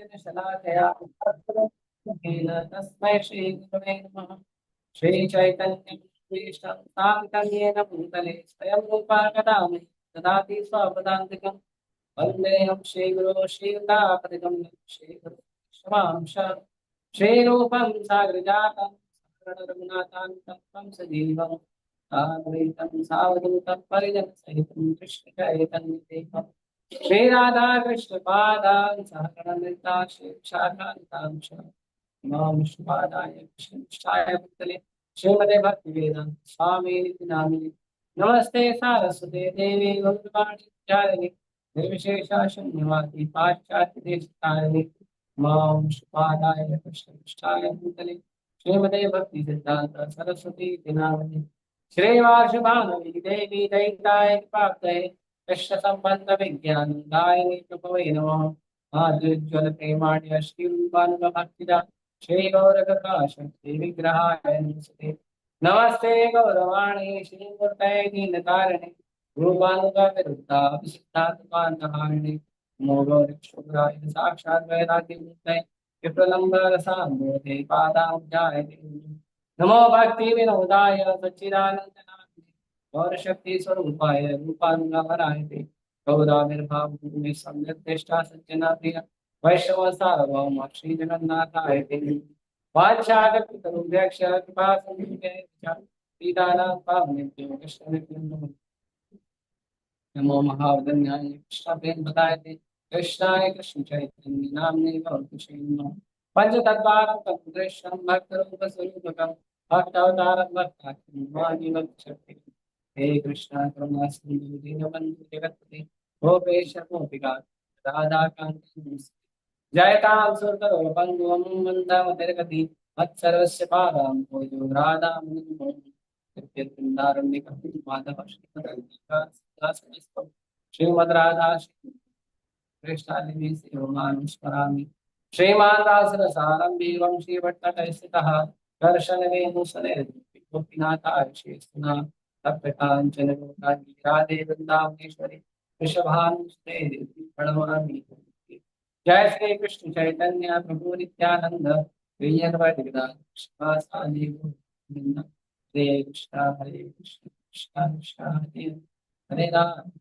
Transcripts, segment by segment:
शलाकया तस्मै श्रीगुरवे नमः। श्रीचैतन्यं स्थापितं येन भूतले स्वयं रूपा कदा मह्यं ददाति स्वपदान्तिकं। वन्देऽहं श्रीगुरो श्रीयुतापतितं श्रीगुरुशमांश श्रीरूपं साग्रजातं रघुनाथान्तं तं सजीवं साद्वैतं सावधूतं परिजनसहितं कृष्णचैतन्यदेवम् श्री राधा कृष्ण पादान सहगणललिता श्री शाखान्तांश नमो विष्णुपादाय कृष्णाय भूतले श्रीमते भक्तिवेदांत स्वामी नित्य नामिने नमस्ते सारस्वते देवी गौरवाणी प्रचारिणे निर्विशेषा शून्यवादी पाश्चात्य देशतारिणे नमो विष्णुपादाय कृष्णाय भूतले श्रीमते भक्ति सिद्धांत सरस्वती नामिने श्रीवार्षभानुवी देवी दैताय कृपाब्धये कृष्ण संबंध विज्ञान दायिनी प्रभवे नमः आद्युज्वल प्रेमाण्य श्री रूपानुग भक्तिदा श्री गौर प्रकाश श्री विग्रहाय नमस्ते नमस्ते गौरवाणी श्री मूर्तये दीनतारिणे रूपानुग विरुद्धा विशिष्टात्मानहारिणे नमो गौरीशुभ्राय साक्षात् वैराग्यमूर्तये विप्रलम्ब रसाम्बोधे पादाब्जाय नमो भक्ति विनोदाय सच्चिदानंद और शक्ति स्वरूपाय रूपानुगावराय ते गौराविर्भाव भूमि सम्यक दृष्टा सज्जना प्रिय वैष्णव सार्वभौम श्री जगन्नाथाय ते वाञ्छाकल्पतरुभ्यश्च कृपा सिन्धुभ्यश्च पीतानां पावनेभ्यो वैष्णवेभ्यो नमो महावदन्याय कृष्ण प्रेम बताए थे कृष्णाय कृष्ण चैतन्य नामने गौरकृष्ण नमः पंचतत्वात्मकं कृष्णं भक्तरूप स्वरूपकं भक्तावतारं भक्ताख्यं भक्ति हे कृष्ण करुणा सिंधु दीनबंधु जगत्पते गोपेश गोपिका राधा कांत जयतां सुरतरो बंधुवं वन्दामतिर्गति मत्सर्वस्य पादां भोजो राधा मुनिं माधव श्रीमद राधा कृष्णादेवी सेवमानुस्मरामि श्रीमान रासरसारंभी वंशी भट्टकैस्थितः दर्शनवेणुसुरेन्द्र शेषुना तप्तकाञ्चन गोदाङ्गी राधे वृन्दावनेश्वरी वृषभानुसुते देवी प्रणमामि। जय श्री कृष्ण चैतन्य प्रभु नित्यानंद श्रीवासादि गोविंद हरे कृष्ण कृष्ण कृष्ण हरे हरे राम।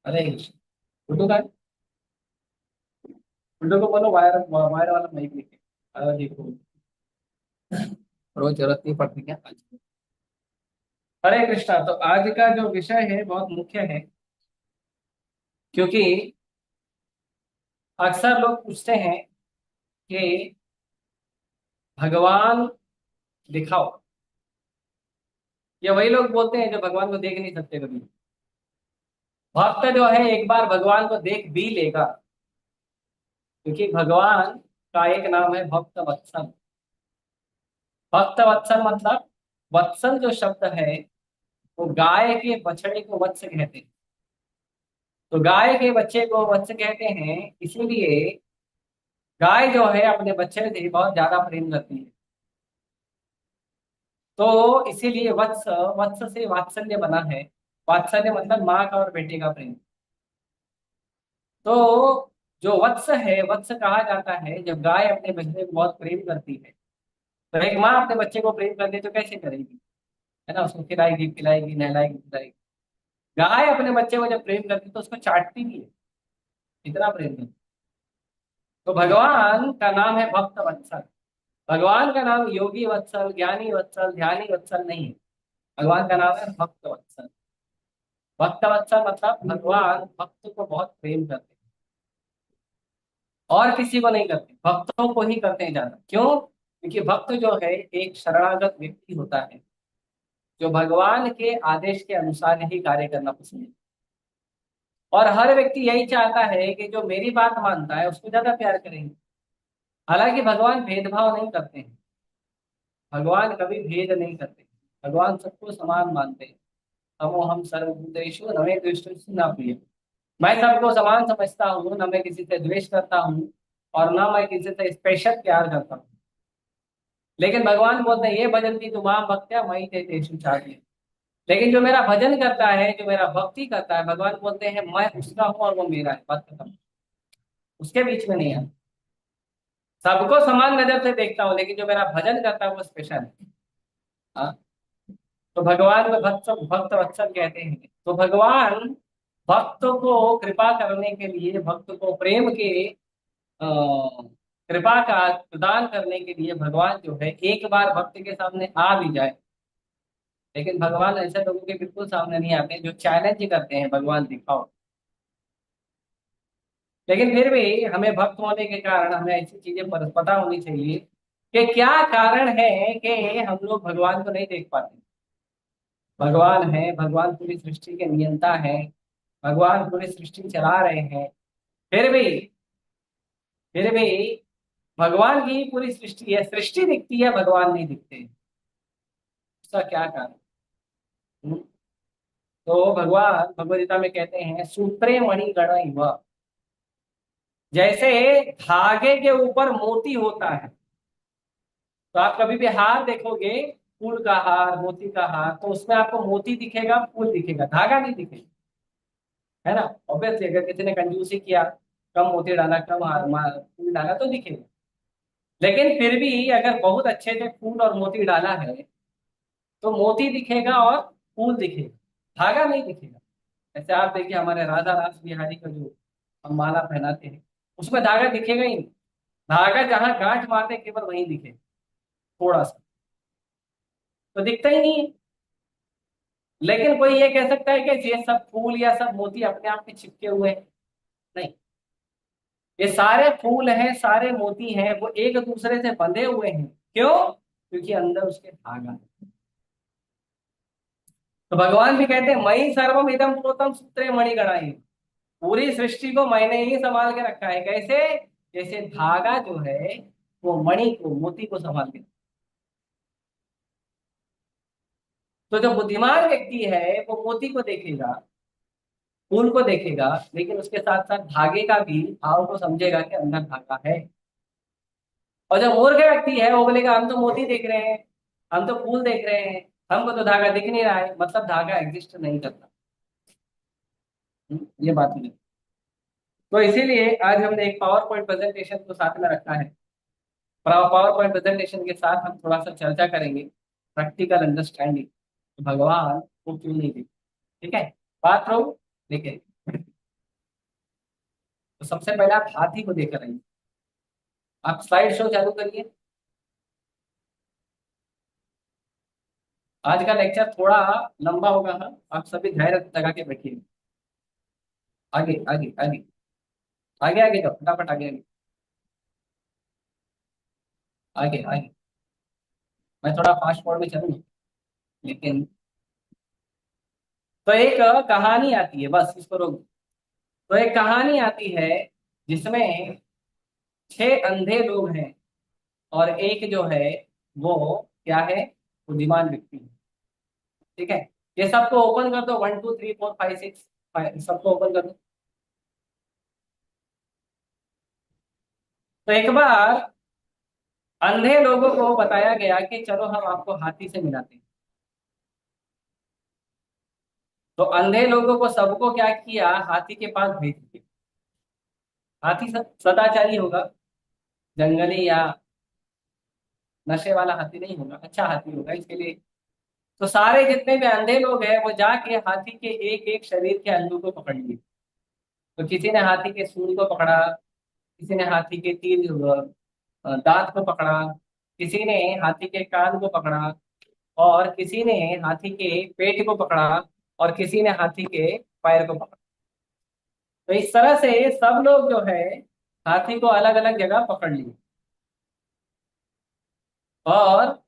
हरे कृष्ण। गुड्डू का गुड्डू को बोलो वायर वायर वाला माइक लेके देखो रोज जरूरत नहीं पड़ती क्या आज। हरे कृष्णा। तो आज का जो विषय है बहुत मुख्य है क्योंकि अक्सर लोग पूछते हैं कि भगवान दिखाओ, या वही लोग बोलते हैं जो भगवान को देख नहीं सकते कभी। भक्त जो है एक बार भगवान को देख भी लेगा, क्योंकि भगवान का एक नाम है भक्त वत्सल। भक्त वत्सल मतलब वत्सल जो शब्द है वो गाय के बछड़े को वत्स कहते हैं। तो गाय के बच्चे को वत्स कहते हैं इसलिए गाय जो है अपने बच्चे से बहुत ज्यादा प्रेम करती है। तो इसीलिए वत्स वत्स से वात्सल्य बना है। वात्सल्य मतलब माँ का और बेटे का प्रेम। तो जो वत्स है, वत्स कहा जाता है जब गाय अपने बच्चे को बहुत प्रेम करती है। तो एक माँ अपने बच्चे को प्रेम करती है तो कैसे करेगी, है ना, उसको खिलाएगी पिलाएगी नहलाएगी पिलाएगी। गाय अपने बच्चे को जब प्रेम करती है तो उसको चाटती भी है, इतना प्रेम करती है। तो भगवान का नाम है भक्त वत्सल। भगवान का नाम योगी वत्सल, ज्ञानी वत्सल, ध्यानी वत्सल नहीं है। भगवान का नाम है भक्त वत्सल। भक्त वत्सल मतलब भगवान भक्त को बहुत प्रेम करते हैं और किसी को नहीं करते, भक्तों को ही करते हैं ज्यादा। क्यों? क्योंकि भक्त जो है एक शरणागत व्यक्ति होता है जो भगवान के आदेश के अनुसार ही कार्य करना पसंद है। और हर व्यक्ति यही चाहता है कि जो मेरी बात मानता है उसको ज्यादा प्यार करेंगे। हालांकि भगवान भेदभाव नहीं करते हैं, भगवान कभी भेद नहीं करते। भगवान सबको समान मानते हैं। तमो हम सर्वभूतेषु न मे द्वेष्टि न प्रिय। मैं सबको समान समझता हूँ, न मैं किसी से द्वेष करता हूँ और ना मैं किसी से स्पेशल प्यार करता हूँ। लेकिन भगवान बोलते हैं ये भजन की तुम भक्त्या मई ते तेषु चार्य। लेकिन जो मेरा भजन करता है, जो मेरा भक्ति करता है, भगवान बोलते हैं मैं उसका हूँ और वो मेरा है, बात खत्म। उसके बीच में नहीं है। सबको समान नजर से देखता हूँ, लेकिन जो मेरा भजन करता है वो स्पेशल है। हाँ। तो भगवान में भक्त भक्त वत्सल कहते हैं। तो भगवान भक्त को कृपा करने के लिए, भक्त को प्रेम के कृपा का प्रदान करने के लिए, भगवान जो है एक बार भक्त के सामने आ भी जाए, लेकिन भगवान ऐसे लोगों के बिल्कुल सामने नहीं आते जो चैलेंज करते हैं भगवान दिखाओ। लेकिन फिर भी हमें भक्त होने के कारण हमें ऐसी चीजें पता होनी चाहिए कि क्या कारण है कि हम लोग भगवान को नहीं देख पाते। भगवान है, भगवान पूरी सृष्टि के नियंता है, भगवान पूरी सृष्टि चला रहे हैं, फिर भी फिर भी भगवान की ही पूरी सृष्टि है, सृष्टि दिखती है, भगवान नहीं दिखते। उसका क्या कारण? हम्म? तो भगवान भगवद गीता में कहते हैं सूत्रे मणि गण इव। जैसे धागे के ऊपर मोती होता है, तो आप कभी भी हार देखोगे, फूल का हार, मोती का हार, तो उसमें आपको मोती दिखेगा, फूल दिखेगा, धागा नहीं दिखेगा। है ना? ऑब्वियसली अगर किसी ने कंजूसी किया, कम मोती डाला, कम फूल डाला, तो दिखेगा। लेकिन फिर भी अगर बहुत अच्छे से फूल और मोती डाला है, तो मोती दिखेगा और फूल दिखेगा, धागा नहीं दिखेगा। जैसे आप देखिए हमारे राधा रास बिहारी का जो हम माला पहनाते हैं, उसमें धागा दिखेगा ही नहीं। धागा जहां गांठ मारते केवल वहीं दिखेगा, थोड़ा सा, तो दिखता ही नहीं है। लेकिन कोई ये कह सकता है कि ये सब फूल या सब मोती अपने आप में चिपके हुए हैं? नहीं, ये सारे फूल हैं, सारे मोती हैं, वो एक दूसरे से बंधे हुए हैं। क्यों? क्योंकि अंदर उसके धागा है। तो भगवान भी कहते हैं मई सर्वम इदम प्रोतम सूत्रे मणिगणाय। पूरी सृष्टि को मैंने ही संभाल के रखा है। कैसे? जैसे धागा जो है वो मणि को, मोती को संभाल के। तो जो बुद्धिमान व्यक्ति है वो मोती को देखेगा, फूल को देखेगा, लेकिन उसके साथ साथ धागे का भी भाव को समझेगा कि अंदर धागा है। और जो मूर्ख व्यक्ति है वो बोलेगा हम तो मोती देख रहे हैं, हम तो फूल देख रहे हैं, हमको तो धागा दिख नहीं रहा है, मतलब धागा एग्जिस्ट नहीं करता। ये बात नहीं। तो इसीलिए आज हमने एक पावर पॉइंट प्रेजेंटेशन को साथ में रखा है। पावर पॉइंट प्रेजेंटेशन के साथ हम थोड़ा सा चर्चा करेंगे प्रैक्टिकल अंडरस्टैंडिंग, भगवान को क्यों नहीं देखते। ठीक है? बात रहो। देखिए, तो सबसे पहले आप हाथी को देख रहे हैं। आप स्लाइड शो चालू करिए। आज का लेक्चर थोड़ा लंबा होगा, हाँ, आप सभी धैर्य लगा के बैठिए। आगे आगे आगे, आगे आगे जाओ, फटाफट आगे आगे आगे आगे। मैं थोड़ा फास्ट फॉरवर्ड में चलूंगा, लेकिन तो एक कहानी आती है, बस इसको रोक दो। तो एक कहानी आती है जिसमें 6 अंधे लोग हैं और एक जो है वो क्या है, बुद्धिमान व्यक्ति है। ठीक है? ये सबको ओपन कर दो, 1 2 3 4 5 6, सबको ओपन कर दो। तो एक बार अंधे लोगों को बताया गया कि चलो हम आपको हाथी से मिलाते हैं। तो अंधे लोगों को सबको क्या किया, हाथी के पास भेज दिया। हाथी सदाचारी होगा, जंगली या नशे वाला हाथी नहीं होगा, अच्छा हाथी होगा इसके लिए। तो सारे जितने भी अंधे लोग हैं वो जाके हाथी के एक एक शरीर के अंगों को पकड़ लिए। तो किसी ने हाथी के सूंड को पकड़ा, किसी ने हाथी के 3 दांत को पकड़ा, किसी ने हाथी के कान को पकड़ा, और किसी ने हाथी के पेट को पकड़ा, और किसी ने हाथी के पैर को पकड़ा। तो इस तरह से सब लोग जो है हाथी को अलग अलग जगह पकड़ लिए। और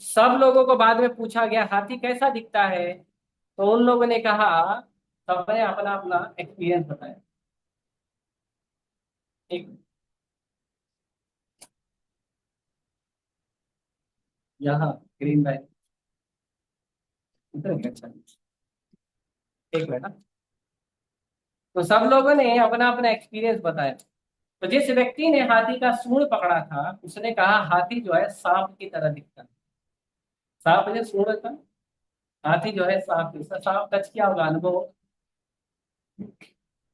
सब लोगों को बाद में पूछा गया हाथी कैसा दिखता है, तो उन लोगों ने कहा, सबने अपना अपना एक्सपीरियंस बताया। एक यहाँ ग्रीन बैग उधर गया, अच्छा, एक मिनट हाँ। तो सब लोगों ने अपना अपना एक्सपीरियंस बताया। तो जिस व्यक्ति ने हाथी का सूंड पकड़ा था उसने कहा हाथी जो है सांप की तरह दिखता है। सांप जो सूंड था, हाथी जो है सांप सांप टच किया होगा अनुभव।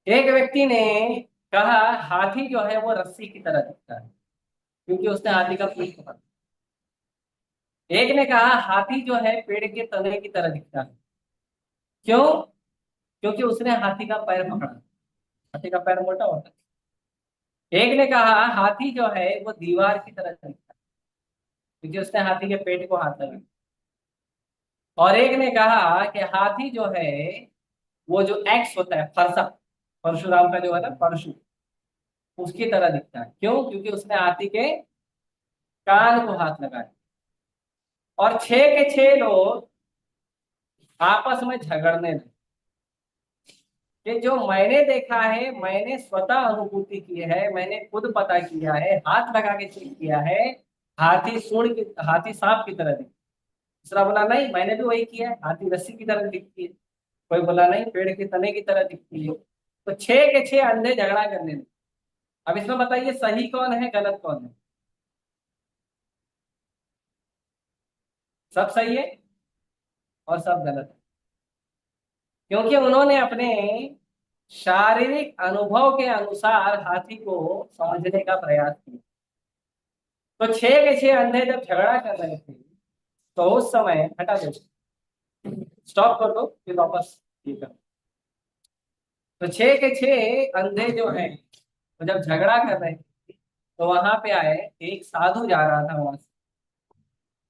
एक व्यक्ति ने कहा हाथी जो है वो रस्सी की तरह दिखता है, क्योंकि उसने हाथी का पीठ पकड़ा। एक ने कहा हाथी जो है पेड़ के तने की तरह दिखता है। क्यों? क्योंकि उसने हाथी का पैर पकड़ा। हाथी का पैर मोटा होता है। एक ने कहा हाथी जो है वो दीवार की तरह दिखता है, क्योंकि उसने हाथी के पेट को हाथ लगा। और एक ने कहा कि हाथी जो है वो जो एक्स होता है फरसा, परशुराम का जो है ना परशु, उसकी तरह दिखता है। क्यों? क्योंकि उसने हाथी के कान को हाथ लगाया। और छह के छह लोग आपस में झगड़ने लगे कि जो मैंने देखा है, मैंने स्वतः अनुभूति की है, मैंने खुद पता किया है, हाथ लगा के चेक किया है, हाथी सूंड की, हाथी सांप की तरह दिखता है। दूसरा बोला नहीं मैंने भी वही किया है, हाथी रस्सी की तरह दिखती है। कोई बोला नहीं पेड़ के तने की तरह दिखती है। तो छह के छह अंधे झगड़ा करने लगे। अब इसमें बताइए सही कौन है गलत कौन है? सब सही है और सब गलत है, क्योंकि उन्होंने अपने शारीरिक अनुभव के अनुसार हाथी को समझने का प्रयास किया। तो छह के छह अंधे जब झगड़ा कर रहे थे तो उस समय हटा दो, स्टॉप कर दो, फिर वापस ये कर। तो छह के छह अंधे जो हैं तो जब झगड़ा कर रहे थे तो वहां पे आए, एक साधु जा रहा था वहां से।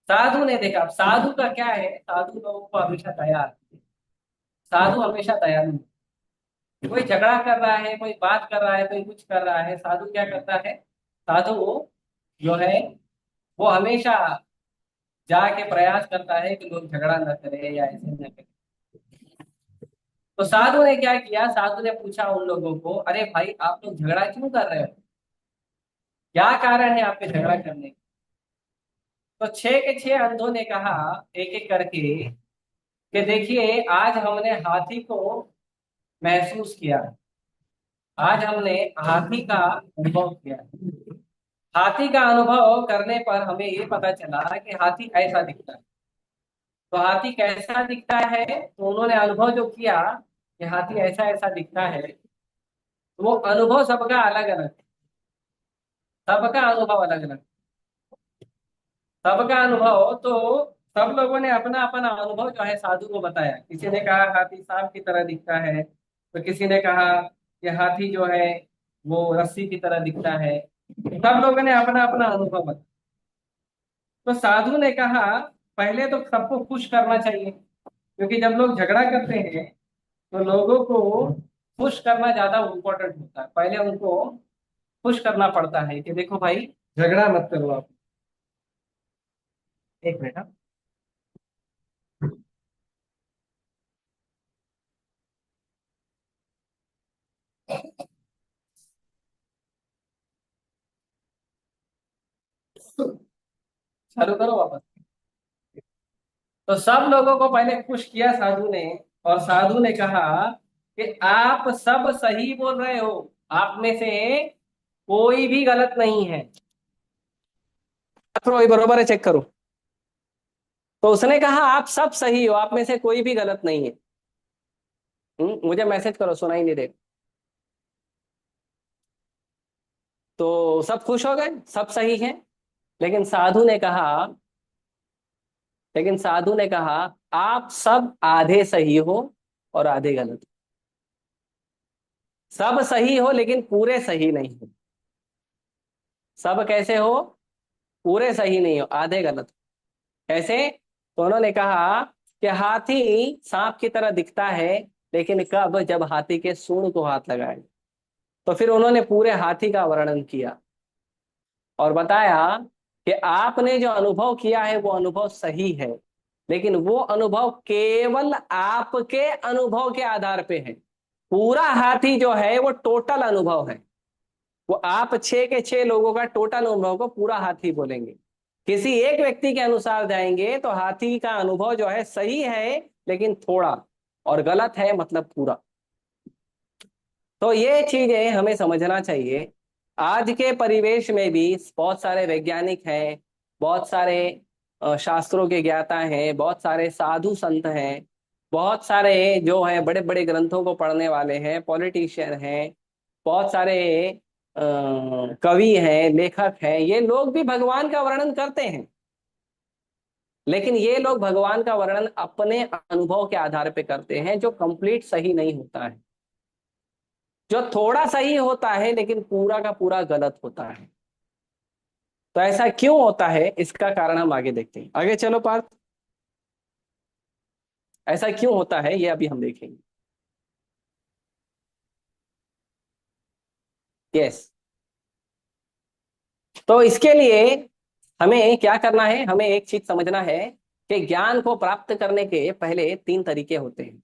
साधु ने देखा। अब साधु का क्या है, साधु लोगों को हमेशा तैयार, साधु हमेशा दयालु। कोई झगड़ा कर रहा है, कोई बात कर रहा है, कोई कुछ कर रहा है, साधु क्या करता है? साधु जो है वो हमेशा जाके प्रयास करता है कि लोग झगड़ा न करें या ऐसे न करें। तो साधु ने क्या किया, साधु ने पूछा उन लोगों को, अरे भाई आप लोग झगड़ा क्यों कर रहे हो, क्या कारण है आपके झगड़ा करने का? तो छह के छह अंधों ने कहा एक एक करके कि देखिए आज हमने हाथी को महसूस किया, आज हमने हाथी का अनुभव किया। हाथी का अनुभव करने पर हमें ये पता चला कि हाथी ऐसा दिखता है। तो हाथी कैसा दिखता है, तो उन्होंने अनुभव जो किया कि हाथी ऐसा ऐसा दिखता है, तो वो अनुभव सबका अलग अलग है। सबका अनुभव अलग अलग, सबका अनुभव। तो सब लोगों ने अपना अपना अनुभव जो है साधु को बताया। किसी ने कहा हाथी सांप की तरह दिखता है, तो किसी ने कहा कि हाथी जो है वो रस्सी की तरह दिखता है। सब लोगों ने अपना अपना अनुभव बताया। तो साधु ने कहा पहले तो सबको खुश करना चाहिए, क्योंकि जब लोग झगड़ा करते हैं तो लोगों को खुश करना ज्यादा इम्पोर्टेंट होता है। पहले उनको खुश करना पड़ता है कि देखो भाई झगड़ा मत करो आप। एक मिनट हाँ। चालू करो वापस। तो सब लोगों को पहले खुश किया साधु ने, और साधु ने कहा कि आप सब सही बोल रहे हो, आप में से कोई भी गलत नहीं है। वही बरोबर है, चेक करो। तो उसने कहा आप सब सही हो, आप में से कोई भी गलत नहीं है। मुझे मैसेज करो, सुनाई नहीं दे। तो सब खुश हो गए, सब सही है। लेकिन साधु ने कहा, लेकिन साधु ने कहा आप सब आधे सही हो और आधे गलत। सब सही हो लेकिन पूरे सही नहीं हो। सब कैसे हो? पूरे सही नहीं हो, आधे गलत। कैसे? तो उन्होंने कहा कि हाथी सांप की तरह दिखता है, लेकिन कब? जब हाथी के सूंड को हाथ लगाए। तो फिर उन्होंने पूरे हाथी का वर्णन किया और बताया कि आपने जो अनुभव किया है वो अनुभव सही है, लेकिन वो अनुभव केवल आपके अनुभव के आधार पे है। पूरा हाथी जो है वो टोटल अनुभव है। वो आप छह के छह लोगों का टोटल अनुभव को पूरा हाथी बोलेंगे। किसी एक व्यक्ति के अनुसार जाएंगे तो हाथी का अनुभव जो है सही है लेकिन थोड़ा, और गलत है मतलब पूरा। तो ये चीजें हमें समझना चाहिए। आज के परिवेश में भी बहुत सारे वैज्ञानिक हैं, बहुत सारे शास्त्रों के ज्ञाता हैं, बहुत सारे साधु संत हैं, बहुत सारे जो है बड़े बड़े ग्रंथों को पढ़ने वाले हैं, पॉलिटिशियन हैं, बहुत सारे कवि हैं, लेखक हैं, ये लोग भी भगवान का वर्णन करते हैं। लेकिन ये लोग भगवान का वर्णन अपने अनुभव के आधार पे करते हैं, जो कंप्लीट सही नहीं होता है, जो थोड़ा सही होता है लेकिन पूरा का पूरा गलत होता है। तो ऐसा क्यों होता है, इसका कारण हम आगे देखते हैं। आगे चलो पार्थ, ऐसा क्यों होता है ये अभी हम देखेंगे। यस। तो इसके लिए हमें क्या करना है, हमें एक चीज समझना है कि ज्ञान को प्राप्त करने के पहले तीन तरीके होते हैं।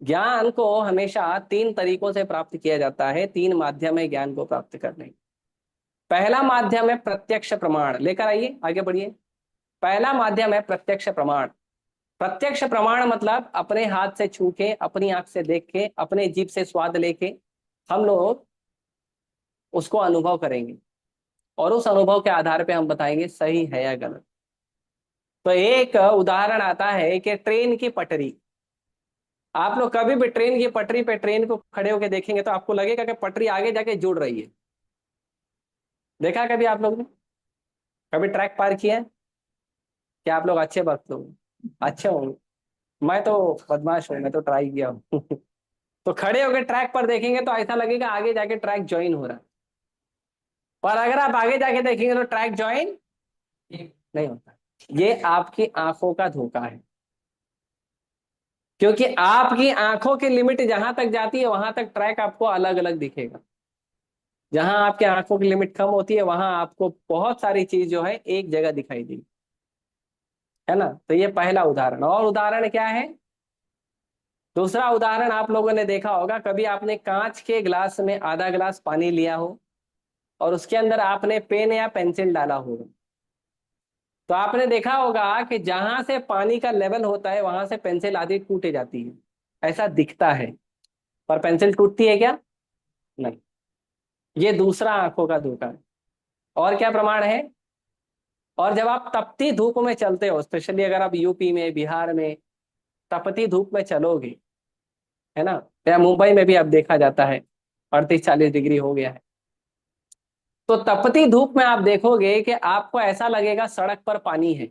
ज्ञान को हमेशा तीन तरीकों से प्राप्त किया जाता है, तीन माध्यम है ज्ञान को प्राप्त करने के। पहला माध्यम है प्रत्यक्ष प्रमाण, लेकर आइए आगे बढ़िए। पहला माध्यम है प्रत्यक्ष प्रमाण। प्रत्यक्ष प्रमाण मतलब अपने हाथ से छू के, अपनी आंख से देख के, अपने जीभ से स्वाद लेके हम लोग उसको अनुभव करेंगे, और उस अनुभव के आधार पे हम बताएंगे सही है या गलत। तो एक उदाहरण आता है कि ट्रेन की पटरी। आप लोग कभी भी ट्रेन की पटरी पे ट्रेन को खड़े होकर देखेंगे तो आपको लगेगा कि पटरी आगे जाके जुड़ रही है। देखा कभी आप लोग ने? कभी ट्रैक पार किया है? क्या आप लोग अच्छे वक्त लोग? अच्छे होंगे। मैं तो बदमाश हूँ, मैं तो ट्राई किया हूँ। तो खड़े होकर ट्रैक पर देखेंगे तो ऐसा लगेगा आगे जाके ट्रैक ज्वाइन हो रहा है, पर अगर आप आगे जाके देखेंगे तो ट्रैक ज्वाइन नहीं होता। ये आपकी आंखों का धोखा है, क्योंकि आपकी आंखों की लिमिट जहां तक जाती है वहां तक ट्रैक आपको अलग अलग दिखेगा। जहां आपकी आंखों की लिमिट कम होती है वहां आपको बहुत सारी चीज जो है एक जगह दिखाई देगी, है ना। तो ये पहला उदाहरण। और उदाहरण क्या है? दूसरा उदाहरण आप लोगों ने देखा होगा, कभी आपने कांच के ग्लास में आधा ग्लास पानी लिया हो और उसके अंदर आपने पेन या पेंसिल डाला होगा, तो आपने देखा होगा कि जहां से पानी का लेवल होता है वहां से पेंसिल आधी टूटे जाती है, ऐसा दिखता है। पर पेंसिल टूटती है क्या? नहीं। ये दूसरा आंखों का धोखा है। और क्या प्रमाण है? और जब आप तपती धूप में चलते हो, स्पेशली अगर आप यूपी में, बिहार में तपती धूप में चलोगे, है ना, या मुंबई में भी अब देखा जाता है 38-40 डिग्री हो गया है, तो तपती धूप में आप देखोगे कि आपको ऐसा लगेगा सड़क पर पानी है,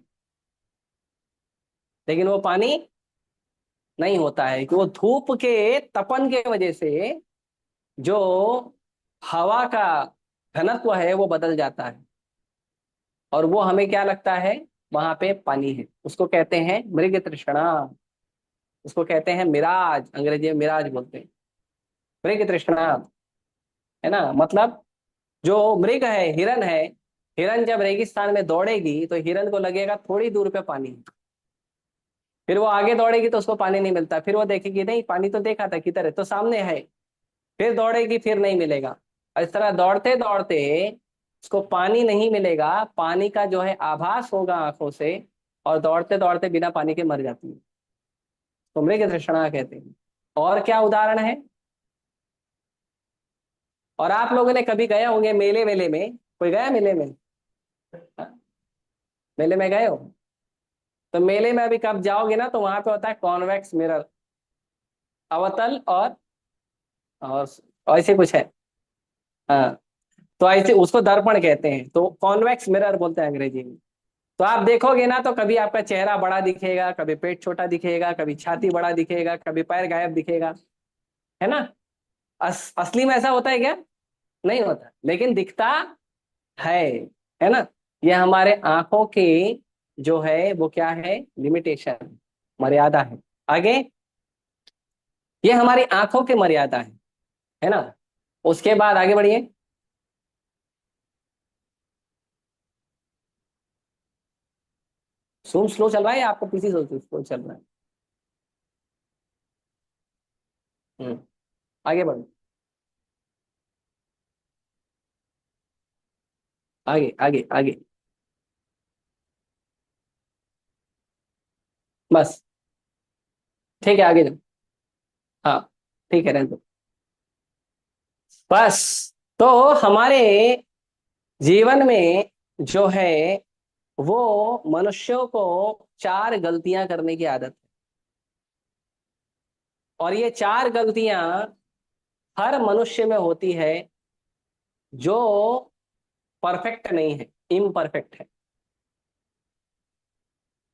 लेकिन वो पानी नहीं होता है, कि वो धूप के तपन के वजह से जो हवा का घनत्व है वो बदल जाता है, और वो हमें क्या लगता है, वहां पे पानी है। उसको कहते हैं मृग तृष्णा, उसको कहते हैं मिराज, अंग्रेजी में मिराज बोलते हैं, मृग तृष्णा, है ना। मतलब जो मृग है, हिरन है, हिरन जब रेगिस्तान में दौड़ेगी तो हिरन को लगेगा थोड़ी दूर पे पानी है, फिर वो आगे दौड़ेगी तो उसको पानी नहीं मिलता, फिर वो देखेगी नहीं पानी तो देखा था किधर है, तो सामने है, फिर दौड़ेगी फिर नहीं मिलेगा, और इस तरह दौड़ते दौड़ते उसको पानी नहीं मिलेगा, पानी का जो है आभास होगा आंखों से, और दौड़ते दौड़ते बिना पानी के मर जाती है, तो मृग तृष्णा कहते हैं। और क्या उदाहरण है? और आप लोगों ने कभी गए होंगे मेले वेले में, कोई गया मेले में? हाँ? मेले में गए हो? तो मेले में अभी कब जाओगे ना तो वहां पे होता है कॉन्वेक्स मिरर, अवतल और ऐसे कुछ है। हाँ। तो ऐसे उसको दर्पण कहते हैं, तो कॉन्वेक्स मिरर बोलते हैं अंग्रेजी में। तो आप देखोगे ना तो कभी आपका चेहरा बड़ा दिखेगा, कभी पेट छोटा दिखेगा, कभी छाती बड़ा दिखेगा, कभी पैर गायब दिखेगा, है ना। असली में ऐसा होता है क्या? नहीं होता, लेकिन दिखता है है ना। ये हमारे आंखों की जो है वो क्या है, लिमिटेशन, मर्यादा है। आगे, ये हमारी आंखों की मर्यादा है ना। उसके बाद आगे बढ़िए। जूम स्लो चल रहा है या आपको पीसी स्लो चल रहा है? आगे बढ़ो, आगे आगे आगे। बस, ठीक है आगे जाओ। हाँ, ठीक है रहने दो। बस, तो हमारे जीवन में जो है वो मनुष्यों को 4 गलतियां करने की आदत है, और ये 4 गलतियां हर मनुष्य में होती है जो परफेक्ट नहीं है, इम्परफेक्ट है,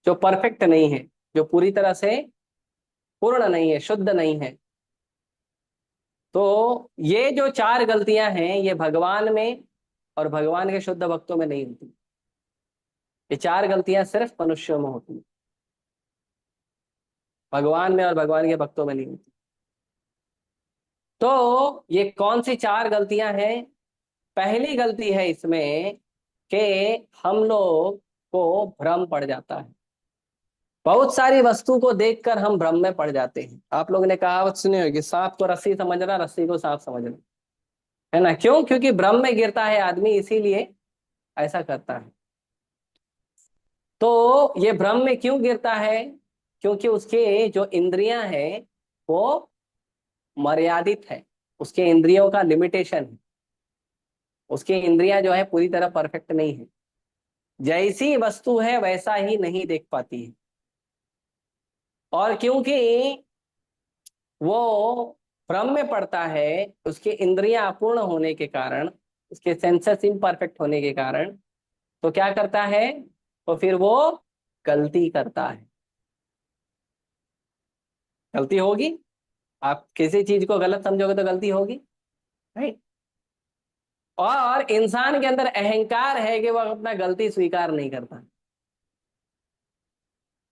जो परफेक्ट नहीं है, जो पूरी तरह से पूर्ण नहीं है, शुद्ध नहीं है। तो ये जो 4 गलतियां हैं ये भगवान में और भगवान के शुद्ध भक्तों में नहीं होती। ये 4 गलतियां सिर्फ मनुष्यों में होती है, भगवान में और भगवान के भक्तों में नहीं होती। तो ये कौन सी 4 गलतियां हैं? पहली गलती है इसमें कि हम लोग को भ्रम पड़ जाता है। बहुत सारी वस्तु को देखकर हम भ्रम में पड़ जाते हैं। आप लोगों ने कहावत सुनी होगी, सांप को रस्सी समझना, रस्सी को सांप समझना, है ना? क्यों? क्योंकि भ्रम में गिरता है आदमी, इसीलिए ऐसा करता है। तो ये भ्रम में क्यों गिरता है? क्योंकि उसके जो इंद्रियां हैं वो मर्यादित है, उसके इंद्रियों का लिमिटेशन है, उसकी इंद्रियां जो है पूरी तरह परफेक्ट नहीं है, जैसी वस्तु है वैसा ही नहीं देख पाती है। और क्योंकि वो भ्रम में पड़ता है, उसकी इंद्रियां अपूर्ण होने के कारण, उसके सेंसेस इम्परफेक्ट होने के कारण, तो क्या करता है? तो फिर वो गलती करता है। गलती होगी, आप किसी चीज को गलत समझोगे तो गलती होगी, राइट? और इंसान के अंदर अहंकार है कि वो अपना गलती स्वीकार नहीं करता,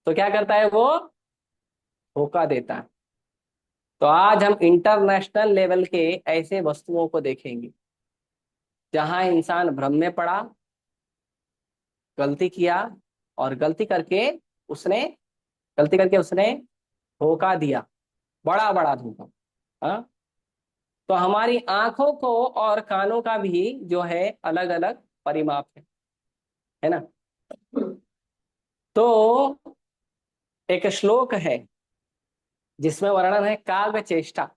तो क्या करता है वो? धोखा देता है। तो आज हम इंटरनेशनल लेवल के ऐसे वस्तुओं को देखेंगे जहां इंसान भ्रम में पड़ा, गलती किया, और गलती करके उसने धोखा दिया, बड़ा बड़ा धोखा। हाँ? तो हमारी आंखों को और कानों का भी जो है अलग अलग परिमाप है ना? तो एक श्लोक है जिसमें वर्णन है काग चेष्टा।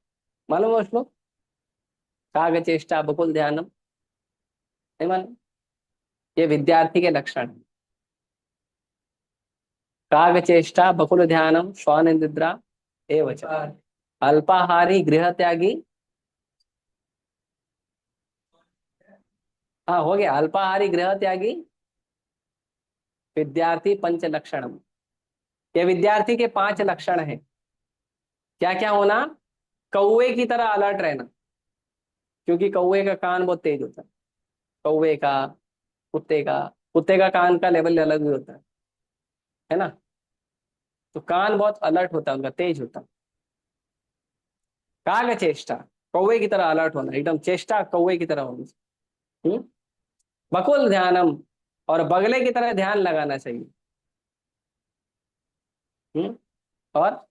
मालूम है वो श्लोक? काग चेष्टा बकुल ध्यानम, नहीं मालूम? ये विद्यार्थी के लक्षण है। काग चेष्टा बकुल ध्यानम श्वान निद्रा एवच, अल्पाहारी गृह त्यागी। हाँ, हो गया। अल्पाहारी गृह त्यागी विद्यार्थी पंच लक्षणम। ये विद्यार्थी के 5 लक्षण हैं। क्या क्या होना? कौवे की तरह अलर्ट रहना, क्योंकि कौवे का कान बहुत तेज होता है। कौवे का, कुत्ते का कान का लेवल अलग भी होता है ना? तो कान बहुत अलर्ट होता है उनका, तेज होता है। काग चेष्टा, कौवे की तरह अलर्ट होना, एकदम चेष्टा कौवे की तरह होनी चाहिए। बकुल ध्यानम, और बगले की तरह ध्यान लगाना चाहिए। हम्म? और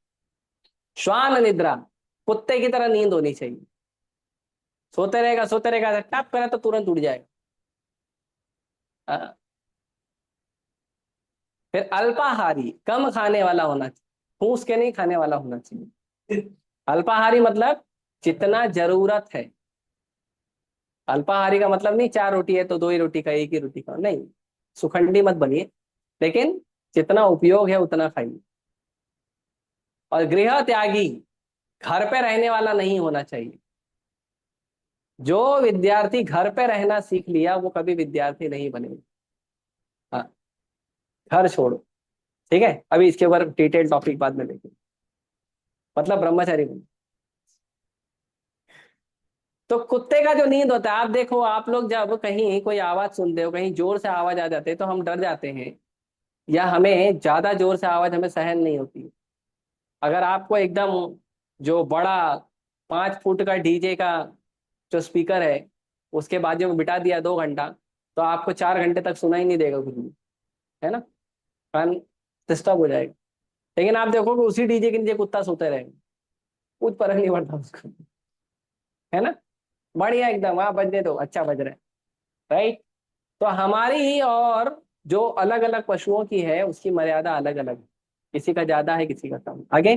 श्वान निद्रा, कुत्ते की तरह नींद होनी चाहिए। सोते रहेगा, टप करे तो तुरंत उठ जाएगा। हाँ। फिर अल्पाहारी, कम खाने वाला होना चाहिए, ठूस के नहीं खाने वाला होना चाहिए। अल्पाहारी मतलब जितना जरूरत है। अल्पाहारी का मतलब नहीं 4 रोटी है तो 2 ही रोटी खाइए, 1 ही रोटी खाओ, नहीं। सुखंडी मत बनिए, लेकिन जितना उपयोग है उतना खाइए। और गृह त्यागी, घर पे रहने वाला नहीं होना चाहिए। जो विद्यार्थी घर पे रहना सीख लिया वो कभी विद्यार्थी नहीं बनेगा। हाँ, घर छोड़ो। ठीक है, अभी इसके ऊपर डिटेल टॉपिक बाद में देखेंगे। मतलब ब्रह्मचारी बनो। तो कुत्ते का जो नींद होता है, आप देखो, आप लोग जब कहीं कोई आवाज सुनते हो, कहीं जोर से आवाज आ जाते है तो हम डर जाते हैं, या हमें ज्यादा जोर से आवाज हमें सहन नहीं होती। अगर आपको एकदम जो बड़ा 5 फुट का डीजे का जो स्पीकर है उसके बाजू में बिठा दिया 2 घंटा, तो आपको 4 घंटे तक सुना ही नहीं देगा कुछ भी, है ना? कान डिस्टर्ब हो जाएगा। लेकिन आप देखोगे उसी डीजे के नीचे कुत्ता सोते रहेगा, कुछ फर्क नहीं पड़ता उसको, है ना? बढ़िया एकदम, वहां बजने दो, अच्छा बज रहा है, राइट? तो हमारी और जो अलग अलग पशुओं की है उसकी मर्यादा अलग अलग है, किसी का ज्यादा है किसी का कम। आगे।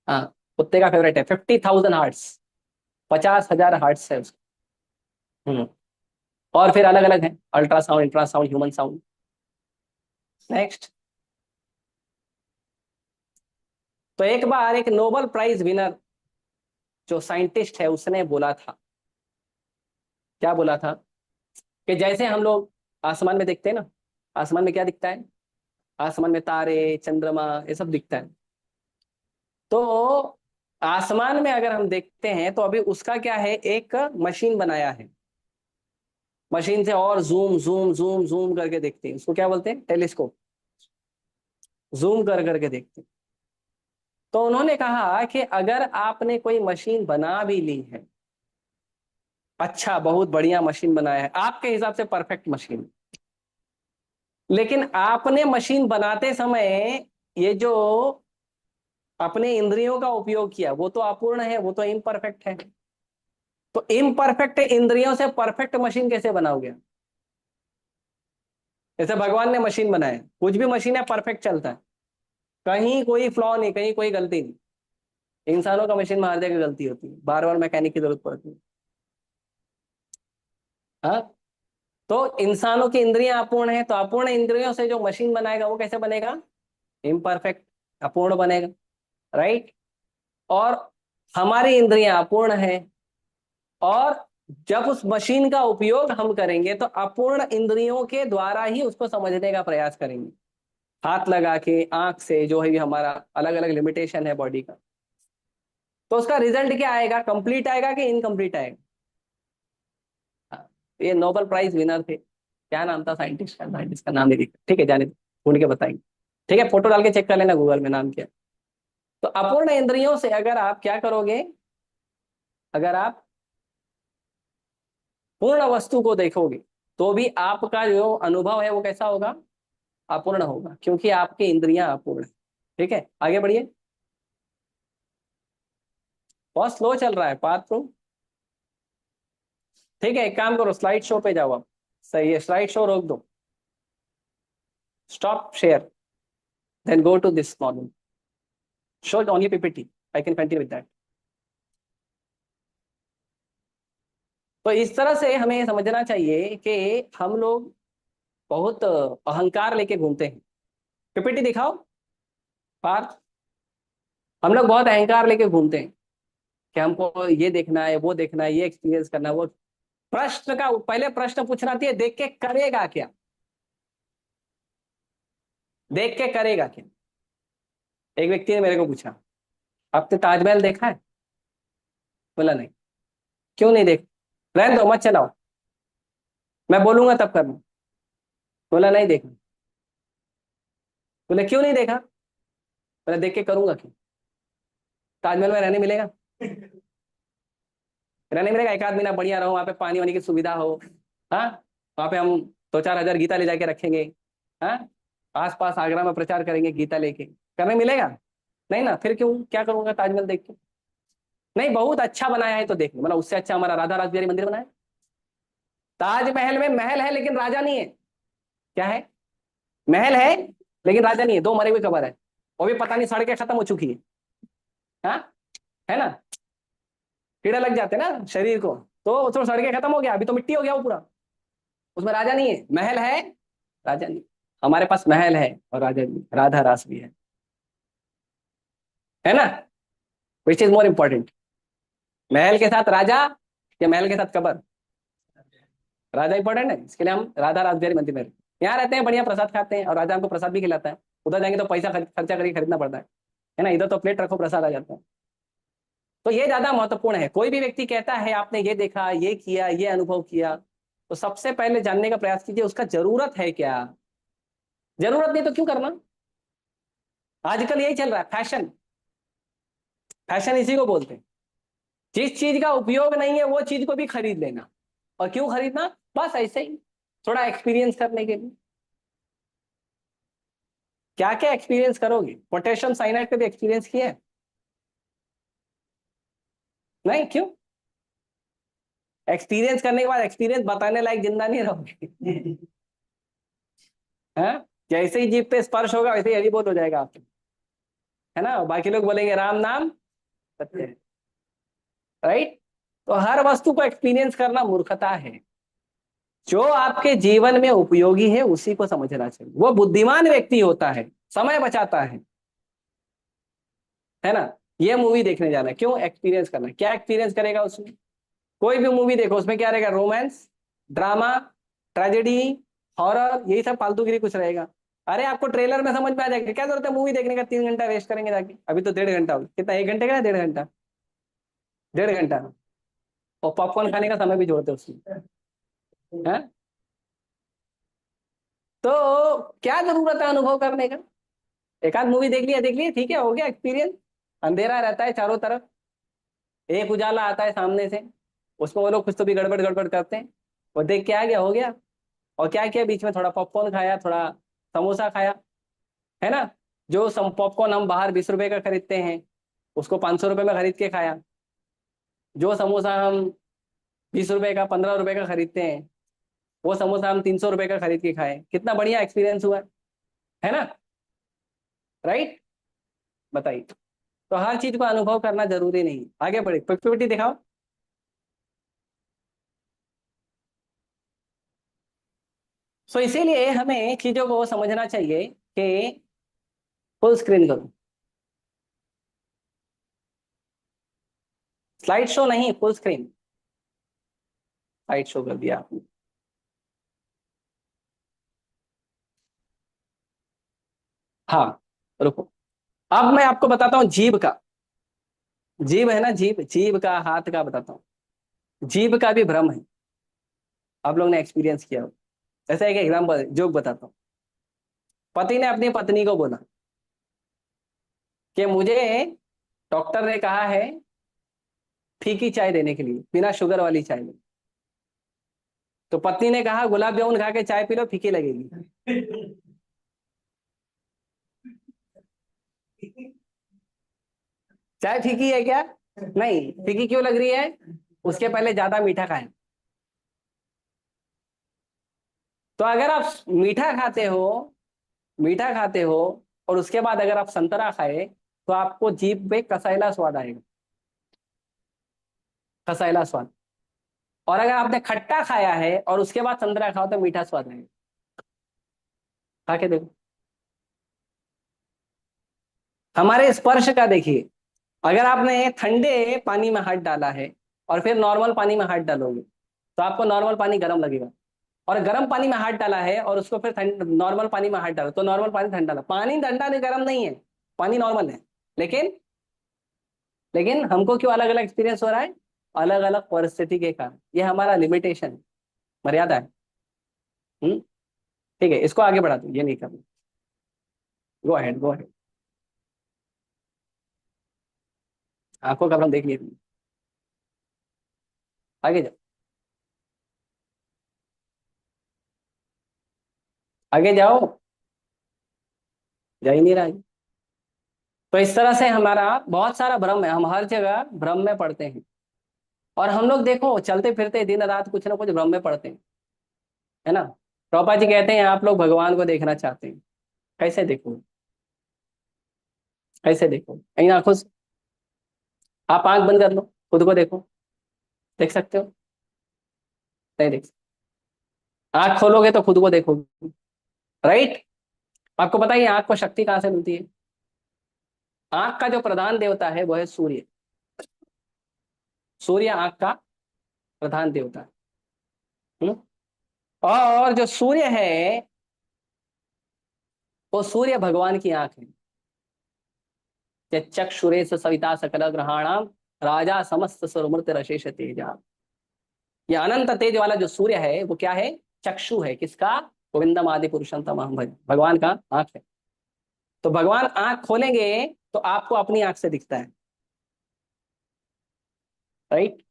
हाँ, कुत्ते का फेवरेट है 50,000 हर्ट्स, 50,000 हर्ट्स है उसका। और फिर अलग अलग है, अल्ट्रासाउंड, इंट्रासाउंड, ह्यूमन साउंड। नेक्स्ट। तो एक बार एक नोबेल प्राइज विनर जो साइंटिस्ट है उसने बोला था, क्या बोला था, कि जैसे हम लोग आसमान में देखते हैं ना, आसमान में क्या दिखता है, आसमान में तारे चंद्रमा ये सब दिखता है। तो आसमान में अगर हम देखते हैं तो अभी उसका क्या है, एक मशीन बनाया है, मशीन से और जूम जूम जूम जूम करके देखते हैं, उसको क्या बोलते हैं, टेलीस्कोप। जूम कर करके देखते हैं। तो उन्होंने कहा कि अगर आपने कोई मशीन बना भी ली है, अच्छा बहुत बढ़िया मशीन बनाया है, आपके हिसाब से परफेक्ट मशीन, लेकिन आपने मशीन बनाते समय ये जो अपने इंद्रियों का उपयोग किया वो तो अपूर्ण है, वो तो इम्परफेक्ट है। तो इम्परफेक्ट इंद्रियों से परफेक्ट मशीन कैसे बनाओगे? जैसे भगवान ने मशीन बनाया, कुछ भी मशीन है परफेक्ट चलता है, कहीं कोई फ्लॉ नहीं, कहीं कोई गलती नहीं। इंसानों का मशीन में हर जगह गलती होती है, बार बार मैकेनिक की जरूरत पड़ती है। हाँ। तो इंसानों की इंद्रियां अपूर्ण है, तो अपूर्ण इंद्रियों से जो मशीन बनाएगा वो कैसे बनेगा, इम्परफेक्ट, अपूर्ण बनेगा, राइट। और हमारी इंद्रियां अपूर्ण है, और जब उस मशीन का उपयोग हम करेंगे तो अपूर्ण इंद्रियों के द्वारा ही उसको समझने का प्रयास करेंगे, हाथ लगा के, आंख से, जो है हमारा अलग अलग लिमिटेशन है बॉडी का। तो उसका रिजल्ट क्या आएगा, कंप्लीट आएगा कि इनकम्प्लीट आएगा? हाँ, ये नोबेल प्राइज विनर थे, क्या नाम था साइंटिस्ट का नाम नहीं दिखा, ठीक है, जाने दो, ढूंढ के बताएंगे। ठीक है, फोटो डाल के चेक कर लेना गूगल में नाम क्या है। तो अपूर्ण इंद्रियों से अगर आप क्या करोगे, अगर आप पूर्ण वस्तु को देखोगे तो भी आपका जो अनुभव है वो कैसा होगा, अपूर्ण होगा, क्योंकि आपकी इंद्रियां अपूर्ण है। ठीक है, आगे बढ़िए। बहुत स्लो चल रहा है पार्थ प्रो। ठीक है, एक काम करो, स्लाइड शो पे जाओ आप। सही है, स्लाइड शो रोक दो, stop share, then go to this module, show only PPT, I can continue with that. तो इस तरह से हमें समझना चाहिए कि हम लोग बहुत अहंकार लेके घूमते हैं। पीपीटी दिखाओ पार्थ। हम लोग बहुत अहंकार लेके घूमते हैं कि हमको ये देखना है, वो देखना है, ये एक्सपीरियंस करना है, वो प्रश्न का पहले प्रश्न पूछना चाहिए, देख के करेगा क्या, देख के करेगा क्या। एक व्यक्ति ने मेरे को पूछा, आपने ताजमहल देखा है? बोला नहीं। क्यों नहीं देख, रहने दो मत चलाओ, मैं बोलूंगा तब करना। बोला नहीं देखा। बोले क्यों नहीं देखा? बोला देख के करूंगा क्यों, ताजमहल में रहने मिलेगा, रहने मिलेगा, एक आध महीना बढ़िया रहो, वहां पे पानी वानी की सुविधा हो। हाँ, वहां पे हम 2-4 हजार गीता ले जाके रखेंगे। हाँ, आस पास आगरा में प्रचार करेंगे गीता लेके, करने मिलेगा? नहीं ना, फिर क्यों, क्या करूंगा ताजमहल देख के? नहीं, बहुत अच्छा बनाया है तो देख लो, मतलब उससे अच्छा हमारा राधा रासबिहारी मंदिर बनाया। ताजमहल में महल है लेकिन राजा नहीं है। क्या है, महल है लेकिन राजा नहीं है, दो मरे हुए कबर है, वो भी पता नहीं सड़कें खत्म हो चुकी है। हाँ, है ना, कीड़े लग जाते हैं ना शरीर को, तो सड़कें खत्म हो गया, अभी तो मिट्टी हो गया वो पूरा, उसमें राजा नहीं है, महल है, राजा नहीं। हमारे पास महल है और राजा नहीं, राधा रास भी है ना, विच इज मोर इंपॉर्टेंट, महल के साथ राजा या महल के साथ कबर? राजा इंपॉर्टेंट है, इसके लिए हम राधा रासबिहारी मंदिर में यहाँ रहते हैं, बढ़िया प्रसाद खाते हैं, और राजा हमको प्रसाद भी खिलाता है। उधर जाएंगे तो पैसा खर्चा करके खरीदना पड़ता है ना, इधर तो प्लेट रखो प्रसाद आ जाता है। तो ये ज्यादा महत्वपूर्ण है। कोई भी व्यक्ति कहता है आपने ये देखा, ये किया, ये अनुभव किया, तो सबसे पहले जानने का प्रयास कीजिए उसका जरूरत है क्या, जरूरत नहीं तो क्यों करना। आजकल यही चल रहा है, फैशन, फैशन इसी को बोलते हैं, जिस चीज का उपयोग नहीं है वो चीज को भी खरीद लेना। और क्यों खरीदना, बस ऐसे ही, थोड़ा एक्सपीरियंस करने के लिए। क्या क्या एक्सपीरियंस करोगे, पोटेशियम साइनाइड पे भी एक्सपीरियंस किया है? नहीं, क्यों? एक्सपीरियंस करने के बाद एक्सपीरियंस बताने लायक जिंदा नहीं रहोगे। हाँ, जैसे ही जीभ पे स्पर्श होगा वैसे ही हरी बोल हो जाएगा आपको, है ना, बाकी लोग बोलेंगे राम नाम सत्य है, राइट। तो हर वस्तु को एक्सपीरियंस करना मूर्खता है। जो आपके जीवन में उपयोगी है उसी को समझना चाहिए। वो बुद्धिमान व्यक्ति होता है, समय बचाता है ना। ये मूवी देखने जाना है, क्यों? एक्सपीरियंस करना है। क्या एक्सपीरियंस करेगा उसमें? कोई भी मूवी देखो, उसमें क्या रहेगा? रोमांस, ड्रामा, ट्रेजेडी, हॉरर, यही सब फालतूगिरी कुछ रहेगा। अरे आपको ट्रेलर में समझ में आ जाएगा, क्या जरूरत है मूवी देखने का? 3 घंटा वेस्ट करेंगे जाके, अभी तो 1.5 घंटा हो गया। कितना, 1 घंटे का? 1.5 घंटा, 1.5 घंटा। और पॉपकॉर्न खाने का समय भी जोड़ते हैं उसमें, है। तो क्या जरूरत है अनुभव करने का? एक आध मूवी देख लिया, ठीक है, हो गया एक्सपीरियंस। अंधेरा रहता है चारों तरफ, एक उजाला आता है सामने से, उसमें वो लोग कुछ तो भी गड़बड़ गड़बड़ करते हैं, वो देख के आ गया, हो गया। और क्या किया बीच में? थोड़ा पॉपकॉर्न खाया, थोड़ा समोसा खाया, है ना। जो पॉपकॉर्न हम बाहर 20 रुपए का खरीदते हैं, उसको 500 रुपए में खरीद के खाया। जो समोसा हम 20 रुपए का, 15 रुपए का खरीदते हैं, वो समोसा हम 300 रुपए का खरीद के खाए। कितना बढ़िया एक्सपीरियंस हुआ, है ना। राइट, बताइए। तो हर चीज को अनुभव करना जरूरी नहीं है। आगे बढ़े, पीपीटी दिखाओ। सो इसीलिए हमें चीजों को समझना चाहिए कि फुल स्क्रीन करो, स्लाइड शो नहीं, फुल स्क्रीन। स्लाइड शो कर दिया आपने। हाँ, रुको। अब मैं आपको बताता हूँ जीभ का। जीभ है ना, जीभ, जीभ का, हाथ का बताता हूँ। जीभ का भी भ्रम है, आप लोग ने एक्सपीरियंस किया हो। जैसे एक एग्जाम्पल जोक बताता हूँ। पति ने अपनी पत्नी को बोला कि मुझे डॉक्टर ने कहा है फीकी चाय देने के लिए, बिना शुगर वाली चाय में। तो पत्नी ने कहा गुलाब जामुन खा के चाय पी लो, फीकी लगेगी। चाय फीकी है क्या? नहीं, फीकी क्यों लग रही है? उसके पहले ज्यादा मीठा खाया। तो अगर आप मीठा खाते हो और उसके बाद अगर आप संतरा खाए, तो आपको जीभ पे कसैला स्वाद आएगा, कसैला स्वाद। और अगर आपने खट्टा खाया है और उसके बाद संतरा खाओ, तो मीठा स्वाद आएगा। खा के देखो। हमारे स्पर्श का देखिए, अगर आपने ठंडे पानी में हाथ डाला है और फिर नॉर्मल पानी में हाथ डालोगे, तो आपको नॉर्मल पानी गर्म लगेगा। और गर्म पानी में हाथ डाला है और उसको फिर नॉर्मल पानी में हाथ डालो, तो नॉर्मल पानी ठंडा लगा। पानी ठंडा नहीं, गर्म नहीं है, पानी नॉर्मल है। लेकिन लेकिन हमको क्यों अलग अलग एक्सपीरियंस हो रहा है? अलग अलग परिस्थिति के कारण। ये हमारा लिमिटेशन, मर्यादा है। हम्म, ठीक है, इसको आगे बढ़ा दो, ये नहीं करना। Go ahead, go ahead. आंखों का भ्रम देख लिया तुमने। आगे जाओ, आगे जाओ। जा ही नहीं रहा है। तो इस तरह से हमारा बहुत सारा भ्रम है, हम हर जगह भ्रम में पड़ते हैं। और हम लोग देखो चलते फिरते दिन रात कुछ ना कुछ भ्रम में पड़ते हैं, है ना। प्रभुपाद जी कहते हैं आप लोग भगवान को देखना चाहते हैं, कैसे देखो? कैसे देखो? इन आंखों से आप आंख बंद कर लो, खुद को देखो। देख सकते हो? नहीं देख सकते। आंख खोलोगे तो खुद को देखोगे, राइट। आपको पता है ये आंख को शक्ति कहाँ से मिलती है? आंख का जो प्रधान देवता है वो है सूर्य। सूर्य आंख का प्रधान देवता है। हम्म? और जो सूर्य है, वो सूर्य भगवान की आंख है। चक्षुरेश सविता सकल ग्रहाणाम राजा समस्त सुरमूर्ति रशेष तेजा। ये अनंत तेज वाला जो सूर्य है वो क्या है? चक्षु है, किसका? गोविंदम आदि पुरुषम तमहम भज, भगवान का आंख है। तो भगवान आंख खोलेंगे तो आपको अपनी आंख से दिखता है, राइट।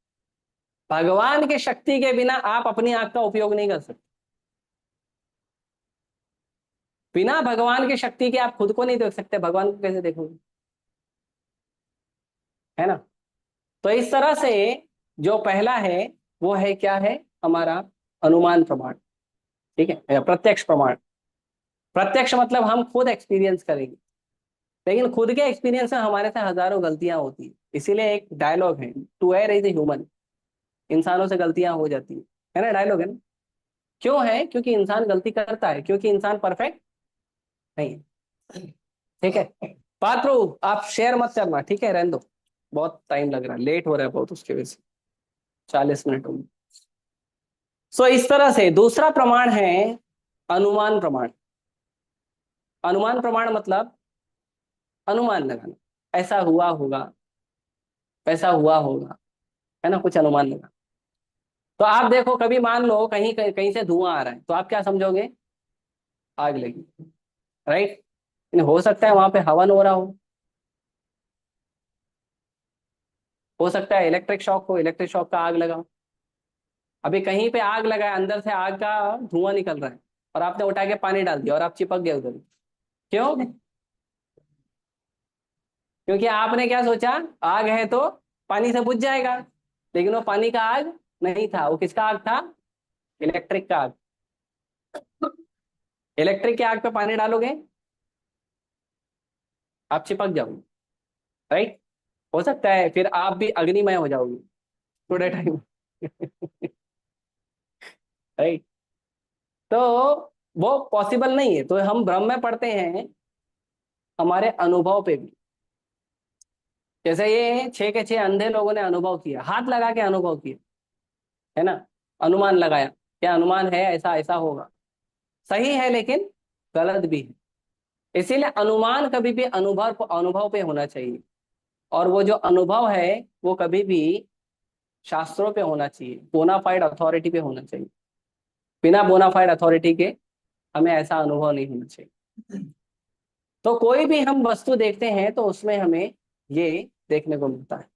भगवान की शक्ति के बिना आप अपनी आंख का उपयोग नहीं कर सकते। बिना भगवान की शक्ति के आप खुद को नहीं देख सकते, भगवान को कैसे देखोगे? है ना। तो इस तरह से जो पहला है वो है क्या है? हमारा अनुमान प्रमाण, ठीक है, या प्रत्यक्ष प्रमाण। प्रत्यक्ष मतलब हम खुद एक्सपीरियंस करेंगे। लेकिन खुद के एक्सपीरियंस में हमारे से हजारों गलतियां होती है। इसीलिए एक डायलॉग है, टू एयर इज ह्यूमन। इंसानों से गलतियां हो जाती है ना, डायलॉग है ना। क्यों है? क्योंकि इंसान गलती करता है, क्योंकि इंसान परफेक्ट नहीं है। ठीक है, पात्रो आप शेयर मत करना, ठीक है, रहने दो, बहुत टाइम लग रहा है, लेट हो रहा है बहुत, उसके वजह से 40 मिनट हो गए। सो इस तरह से दूसरा प्रमाण है अनुमान प्रमाण। अनुमान प्रमाण मतलब अनुमान लगाना, ऐसा हुआ होगा, वैसा हुआ होगा, है ना, कुछ अनुमान लगा। तो आप देखो, कभी मान लो कहीं कहीं, कहीं से धुआं आ रहा है, तो आप क्या समझोगे? आग लगी, राइट? हो सकता है वहां पे हवन हो रहा हो सकता है इलेक्ट्रिक शॉक हो, इलेक्ट्रिक शॉक का आग लगा। अभी कहीं पे आग लगा है, अंदर से आग का धुआं निकल रहा है, और आपने उठा के पानी डाल दिया और आप चिपक गए उधर। क्यों? क्योंकि आपने क्या सोचा, आग है तो पानी से बुझ जाएगा, लेकिन वो पानी का आग नहीं था, वो किसका आग था? इलेक्ट्रिक का आग। इलेक्ट्रिक के आग पे पानी डालोगे, आप चिपक जाओगे, राइट? हो सकता है फिर आप भी अग्निमय हो जाओगे थोड़े टाइम। राइट? तो वो पॉसिबल नहीं है, तो हम भ्रम में पड़ते हैं हमारे अनुभव पे भी। जैसे ये 6 के 6 अंधे लोगों ने अनुभव किया, हाथ लगा के अनुभव किया, है ना, अनुमान लगाया, क्या अनुमान है, ऐसा ऐसा होगा, सही है लेकिन गलत भी है। इसीलिए अनुमान कभी भी अनुभव अनुभव पे होना चाहिए, और वो जो अनुभव है वो कभी भी शास्त्रों पे होना चाहिए, बोनाफाइड अथॉरिटी पे होना चाहिए। बिना बोनाफाइड अथॉरिटी के हमें ऐसा अनुभव नहीं होना चाहिए। तो कोई भी हम वस्तु देखते हैं तो उसमें हमें ये देखने को मिलता है।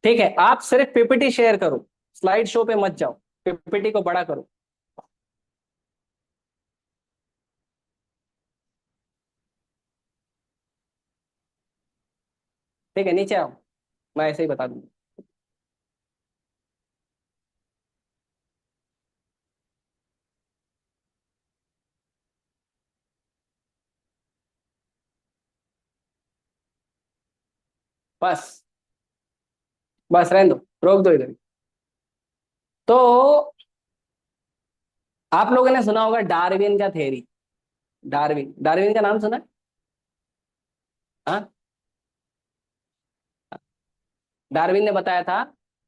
ठीक है, आप सिर्फ पीपीटी शेयर करो, स्लाइड शो पे मत जाओ, पीपीटी को बड़ा करो। ठीक है, नीचे आओ, मैं ऐसे ही बता दूंगा। बस, बस रहने दो, रोक दो इधर। तो आप लोगों ने सुना होगा डार्विन का थ्योरी। डार्विन, डार्विन का नाम सुना? हाँ, डार्विन ने बताया था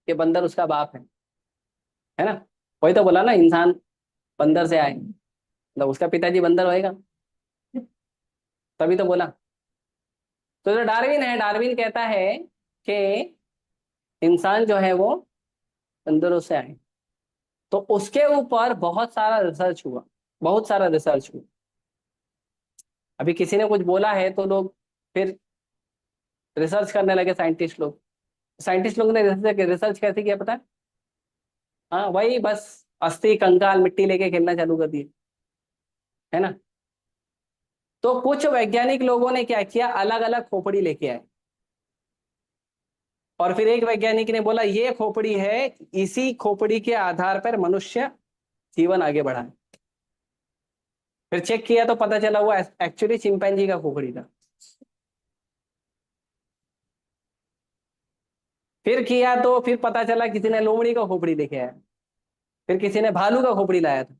कि बंदर उसका बाप है ना? वही तो बोला ना, इंसान बंदर से आए, मतलब उसका पिताजी बंदर होएगा, तभी तो बोला। तो जो डार्विन है, डार्विन कहता है कि इंसान जो है वो बंदरों से आए। तो उसके ऊपर बहुत सारा रिसर्च हुआ, बहुत सारा रिसर्च हुआ। अभी किसी ने कुछ बोला है तो लोग फिर रिसर्च करने लगे, साइंटिस्ट लोग। साइंटिस्ट लोगों ने रिसर्च रिसर्च कैसे किया पता है? हाँ, वही बस अस्थि कंकाल मिट्टी लेके खेलना चालू कर दिए, है ना। तो कुछ वैज्ञानिक लोगों ने क्या किया, अलग अलग खोपड़ी लेके आए, और फिर एक वैज्ञानिक ने बोला ये खोपड़ी है, इसी खोपड़ी के आधार पर मनुष्य जीवन आगे बढ़ाए। फिर चेक किया तो पता चला वो एक्चुअली चिंपैंजी का खोपड़ी था। फिर किया तो फिर पता चला किसी ने लोमड़ी का खोपड़ी लेके आया, फिर किसी ने भालू का खोपड़ी लाया था।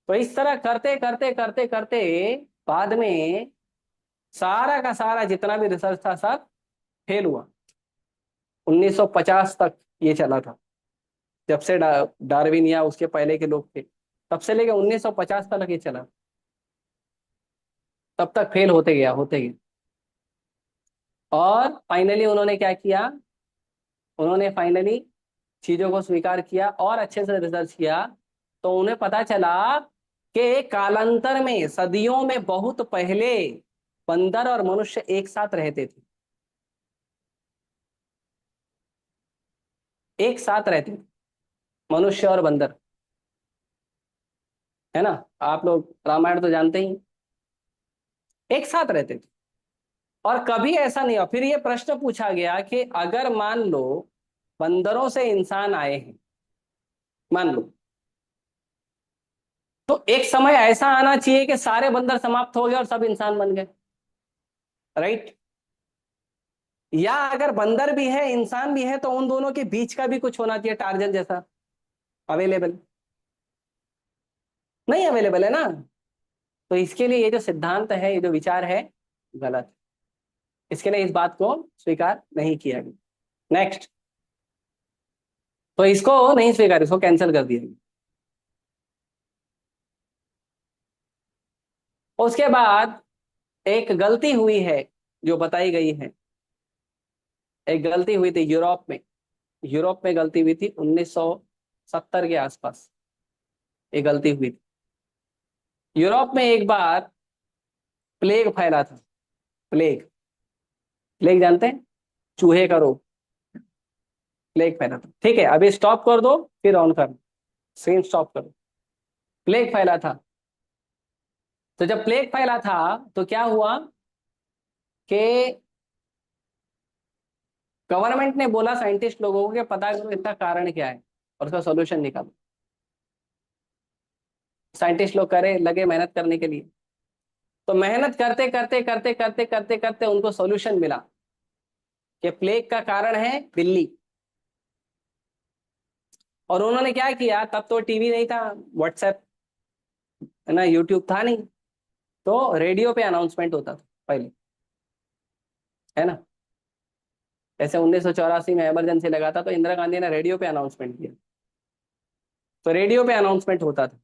तो इस तरह करते करते करते करते बाद में सारा का सारा जितना भी रिसर्च था सब फेल हुआ। 1950 तक ये चला था, जब से डार्विन या उसके पहले के लोग थे, तब से लेके 1950 तक ये चला, तब तक फेल होते गया, होते गया। और फाइनली उन्होंने क्या किया, उन्होंने फाइनली चीजों को स्वीकार किया और अच्छे से रिसर्च किया। तो उन्हें पता चला कि कालांतर में, सदियों में, बहुत पहले बंदर और मनुष्य एक साथ रहते थे, एक साथ रहते थे, मनुष्य और बंदर, है ना। आप लोग रामायण तो जानते ही, एक साथ रहते थे। और कभी ऐसा नहीं हुआ। फिर ये प्रश्न पूछा गया कि अगर मान लो बंदरों से इंसान आए हैं, मान लो, तो एक समय ऐसा आना चाहिए कि सारे बंदर समाप्त हो गए और सब इंसान बन गए, राइट? या अगर बंदर भी है इंसान भी है तो उन दोनों के बीच का भी कुछ होना चाहिए, टार्जन जैसा अवेलेबल। नहीं अवेलेबल है ना। तो इसके लिए ये जो सिद्धांत है, ये जो विचार है, गलत। इसके लिए इस बात को स्वीकार नहीं किया गया। नेक्स्ट। तो इसको नहीं स्वीकार, इसको कैंसिल कर दिया गया। उसके बाद एक गलती हुई है जो बताई गई है। एक गलती हुई थी यूरोप में। यूरोप में गलती हुई थी 1970 के आसपास। एक गलती हुई थी। यूरोप में एक बार प्लेग फैला था। प्लेग। प्लेग जानते हैं? चूहे का रोग। प्लेग फैला था। ठीक है, अभी स्टॉप कर दो, फिर ऑन कर। स्क्रीन स्टॉप करो। प्लेग फैला था। तो जब प्लेग फैला था तो क्या हुआ कि गवर्नमेंट ने बोला साइंटिस्ट लोगों को कि पता करो इसका कारण क्या है और उसका सॉल्यूशन निकालो। साइंटिस्ट लोग करे लगे मेहनत करने के लिए। तो मेहनत करते करते करते करते करते करते उनको सॉल्यूशन मिला कि प्लेग का कारण है बिल्ली। और उन्होंने क्या किया, तब तो टीवी नहीं था, व्हाट्सएप है ना, यूट्यूब था नहीं। तो रेडियो पे अनाउंसमेंट होता था पहले, है ना। जैसे 1984 में इमरजेंसी लगा था तो इंदिरा गांधी ने रेडियो पे अनाउंसमेंट किया। तो रेडियो पे अनाउंसमेंट होता था।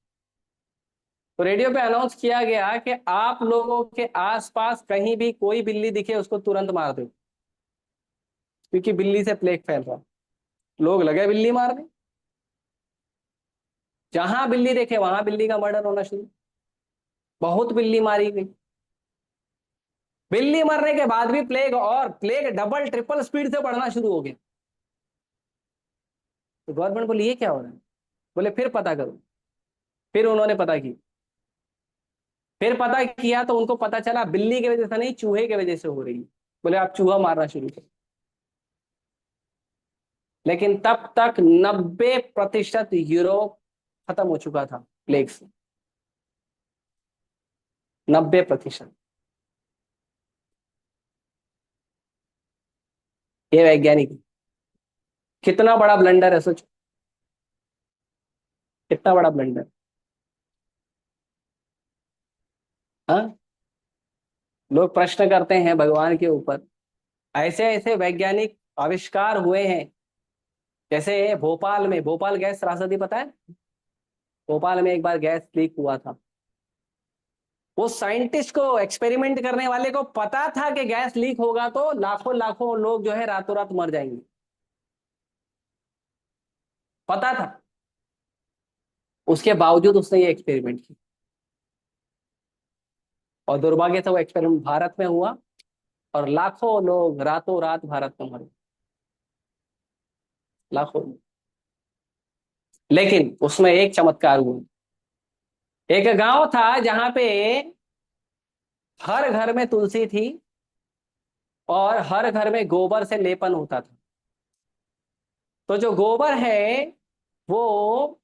तो रेडियो पे अनाउंस किया गया कि आप लोगों के आसपास कहीं भी कोई बिल्ली दिखे उसको तुरंत मार दो, क्योंकि बिल्ली से प्लेग फैल रहा है। लोग लगे बिल्ली मारने। जहां बिल्ली देखे वहां बिल्ली का मर्डर होना शुरू। बहुत बिल्ली मारी गई। बिल्ली मरने के बाद भी प्लेग, और प्लेग डबल ट्रिपल स्पीड से बढ़ना शुरू हो गया। तो गवर्नमेंट बोली ये क्या हो रहा है। बोले फिर पता करो। फिर उन्होंने पता की। फिर पता किया तो उनको पता चला बिल्ली की वजह से नहीं, चूहे की वजह से हो रही है। बोले आप चूहा मारना शुरू करो। लेकिन तब तक 90% यूरोप खत्म हो चुका था प्लेग से। 90%। ये वैज्ञानिक कितना बड़ा ब्लंडर है, सोचो। कितना बड़ा ब्लंडर। हाँ। लोग प्रश्न करते हैं भगवान के ऊपर। ऐसे ऐसे वैज्ञानिक आविष्कार हुए हैं। जैसे भोपाल में, भोपाल गैस त्रासदी पता है? भोपाल में एक बार गैस लीक हुआ था। वो साइंटिस्ट को, एक्सपेरिमेंट करने वाले को पता था कि गैस लीक होगा तो लाखों लाखों लोग जो है रातों रात मर जाएंगे। पता था। उसके बावजूद उसने ये एक्सपेरिमेंट किया। और दुर्भाग्य से वो एक्सपेरिमेंट भारत में हुआ और लाखों लोग रातों रात भारत में मरे। लाखों लोग। लेकिन उसमें एक चमत्कार हुआ। एक गांव था जहां पे हर घर में तुलसी थी और हर घर में गोबर से लेपन होता था। तो जो गोबर है वो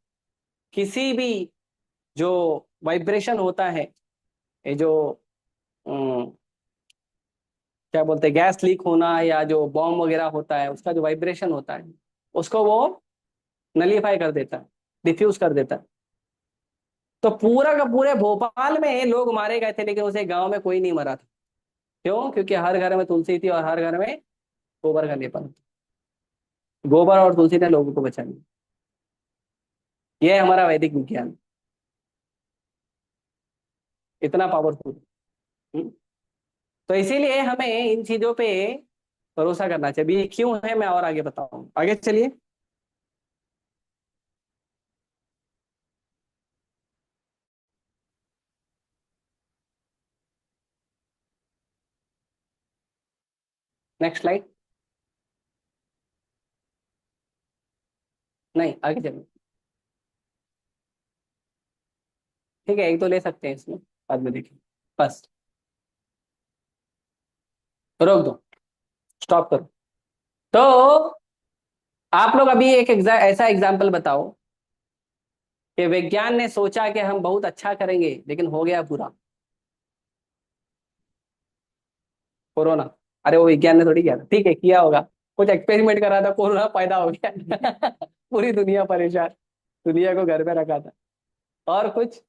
किसी भी जो वाइब्रेशन होता है, ये जो अम, क्या बोलते हैं, गैस लीक होना या जो बॉम्ब वगैरह होता है उसका जो वाइब्रेशन होता है, उसको वो नलीफाई कर देता है, डिफ्यूज कर देता है। तो पूरा का पूरे भोपाल में लोग मारे गए थे लेकिन उसे गांव में कोई नहीं मरा था। क्यों? क्योंकि हर घर में तुलसी थी और हर घर में गोबर का लेपन था। गोबर और तुलसी ने लोगों को बचा लिया। यह है हमारा वैदिक विज्ञान। इतना पावरफुल। तो इसीलिए हमें इन चीजों पे भरोसा करना चाहिए। अभी क्यों है मैं और आगे बताऊं, आगे चलिए। Next slide. नहीं, आगे चलिए। ठीक है, एक तो ले सकते हैं इसमें, बाद में देखिए। बस रोक दो, स्टॉप करो। तो आप लोग अभी एक ऐसा एग्जाम्पल बताओ कि विज्ञान ने सोचा कि हम बहुत अच्छा करेंगे लेकिन हो गया बुरा। कोरोना। अरे वो विज्ञान ने थोड़ी किया था, ठीक है किया होगा। कुछ एक्सपेरिमेंट करा था, कोरोना पैदा हो गया। पूरी दुनिया परेशान। दुनिया को घर में रखा था। और कुछ?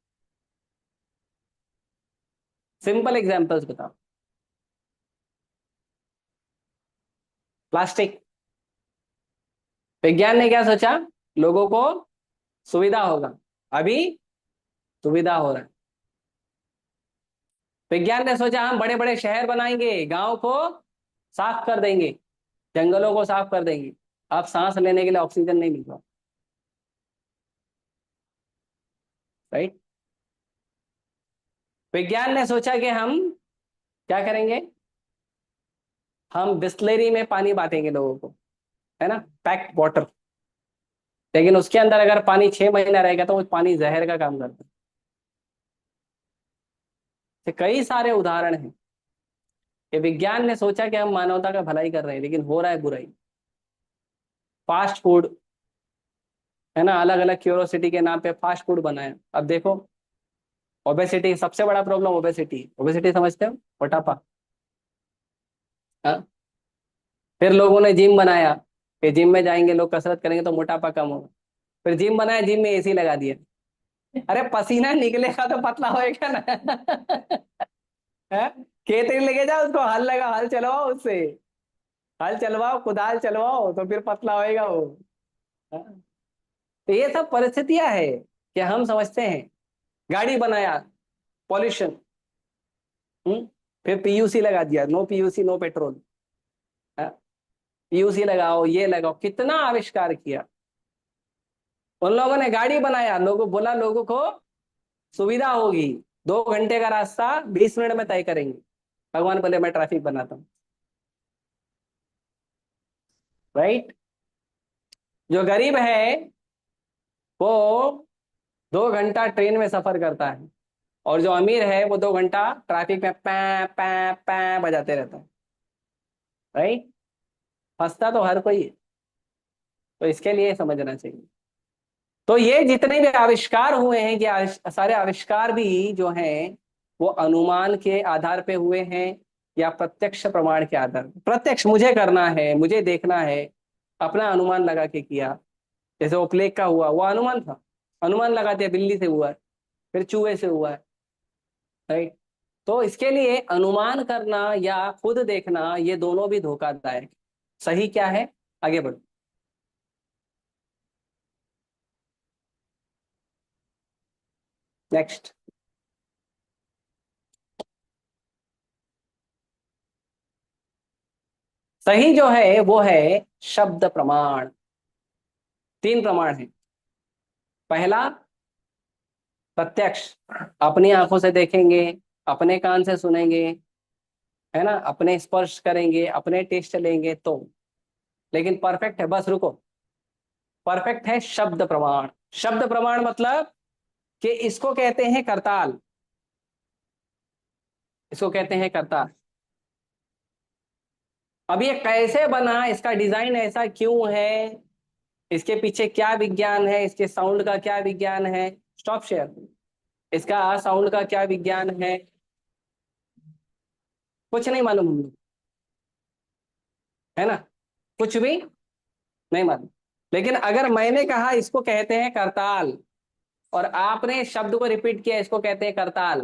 सिंपल एग्जांपल्स बताओ। प्लास्टिक। विज्ञान ने क्या सोचा, लोगों को सुविधा होगा, अभी सुविधा हो रहा है। विज्ञान ने सोचा हम बड़े बड़े शहर बनाएंगे, गांव को साफ कर देंगे, जंगलों को साफ कर देंगे, अब सांस लेने के लिए ऑक्सीजन नहीं मिल रहा। राइट। विज्ञान ने सोचा कि हम क्या करेंगे, हम बिस्लेरी में पानी बांटेंगे लोगों को, है ना, पैक्ड वाटर। लेकिन उसके अंदर अगर पानी 6 महीना रहेगा तो वो पानी जहर का काम करता है। तो कई सारे उदाहरण हैं कि विज्ञान ने सोचा कि हम मानवता का भलाई कर रहे हैं, लेकिन हो रहा है बुराई। फास्ट फूड, है ना, अलग अलग क्यूरोसिटी के नाम पे फास्ट फूड बनाया, अब देखो। ओबेसिटी, सबसे बड़ा प्रॉब्लम ओबेसिटी। ओबेसिटी समझते हो, मोटापा। हाँ? फिर लोगों ने जिम बनाया कि जिम में जाएंगे लोग, कसरत करेंगे तो मोटापा कम होगा। फिर जिम बनाया, जिम में एसी लगा दिया। अरे पसीना निकलेगा तो पतला होएगा ना। है? खेत ही लेके जाओ उसको, हल लगा, हल चलवाओ उससे, हल चलवाओ, कुदाल चलवाओ, तो फिर पतला होएगा वो। हाँ? तो ये सब परिस्थितियां है कि हम समझते हैं। गाड़ी बनाया, पॉल्यूशन। फिर पीयूसी लगा दिया, no PUC no petrol. PUC लगाओ, ये लगाओ, कितना आविष्कार किया। उन लोगों ने गाड़ी बनाया, लोगों बोला लोगों को सुविधा होगी, 2 घंटे का रास्ता 20 मिनट में तय करेंगे। भगवान बोले मैं ट्रैफिक बनाता हूँ। राइट। जो गरीब है वो 2 घंटा ट्रेन में सफर करता है, और जो अमीर है वो 2 घंटा ट्रैफिक में पै पै पै बजाते रहता है। राइट। फंसता तो हर कोई है, तो इसके लिए समझना चाहिए। तो ये जितने भी आविष्कार हुए हैं, ये सारे आविष्कार भी जो हैं वो अनुमान के आधार पे हुए हैं या प्रत्यक्ष प्रमाण के आधार पे। प्रत्यक्ष मुझे करना है, मुझे देखना है, अपना अनुमान लगा के किया। जैसे वो प्लेग का हुआ, वो अनुमान था, अनुमान लगा दिया, बिल्ली से हुआ है, फिर चूहे से हुआ है। राइट। तो इसके लिए अनुमान करना या खुद देखना, ये दोनों भी धोखादायक। सही क्या है, आगे बढ़ो। नेक्स्ट। सही जो है वो है शब्द प्रमाण। 3 प्रमाण है। पहला, प्रत्यक्ष, अपनी आंखों से देखेंगे, अपने कान से सुनेंगे, है ना, अपने स्पर्श करेंगे, अपने टेस्ट लेंगे तो। लेकिन परफेक्ट है, बस रुको, परफेक्ट है शब्द प्रमाण। शब्द प्रमाण मतलब कि इसको कहते हैं करताल, इसको कहते हैं करताल। अब ये कैसे बना, इसका डिजाइन ऐसा क्यों है, इसके पीछे क्या विज्ञान है, इसके साउंड का क्या विज्ञान है, स्टॉप शेयर, इसका साउंड का क्या विज्ञान है, कुछ नहीं मालूम हम लोग, है ना, कुछ भी नहीं मालूम। लेकिन अगर मैंने कहा इसको कहते हैं करताल, और आपने शब्द को रिपीट किया इसको कहते हैं करताल,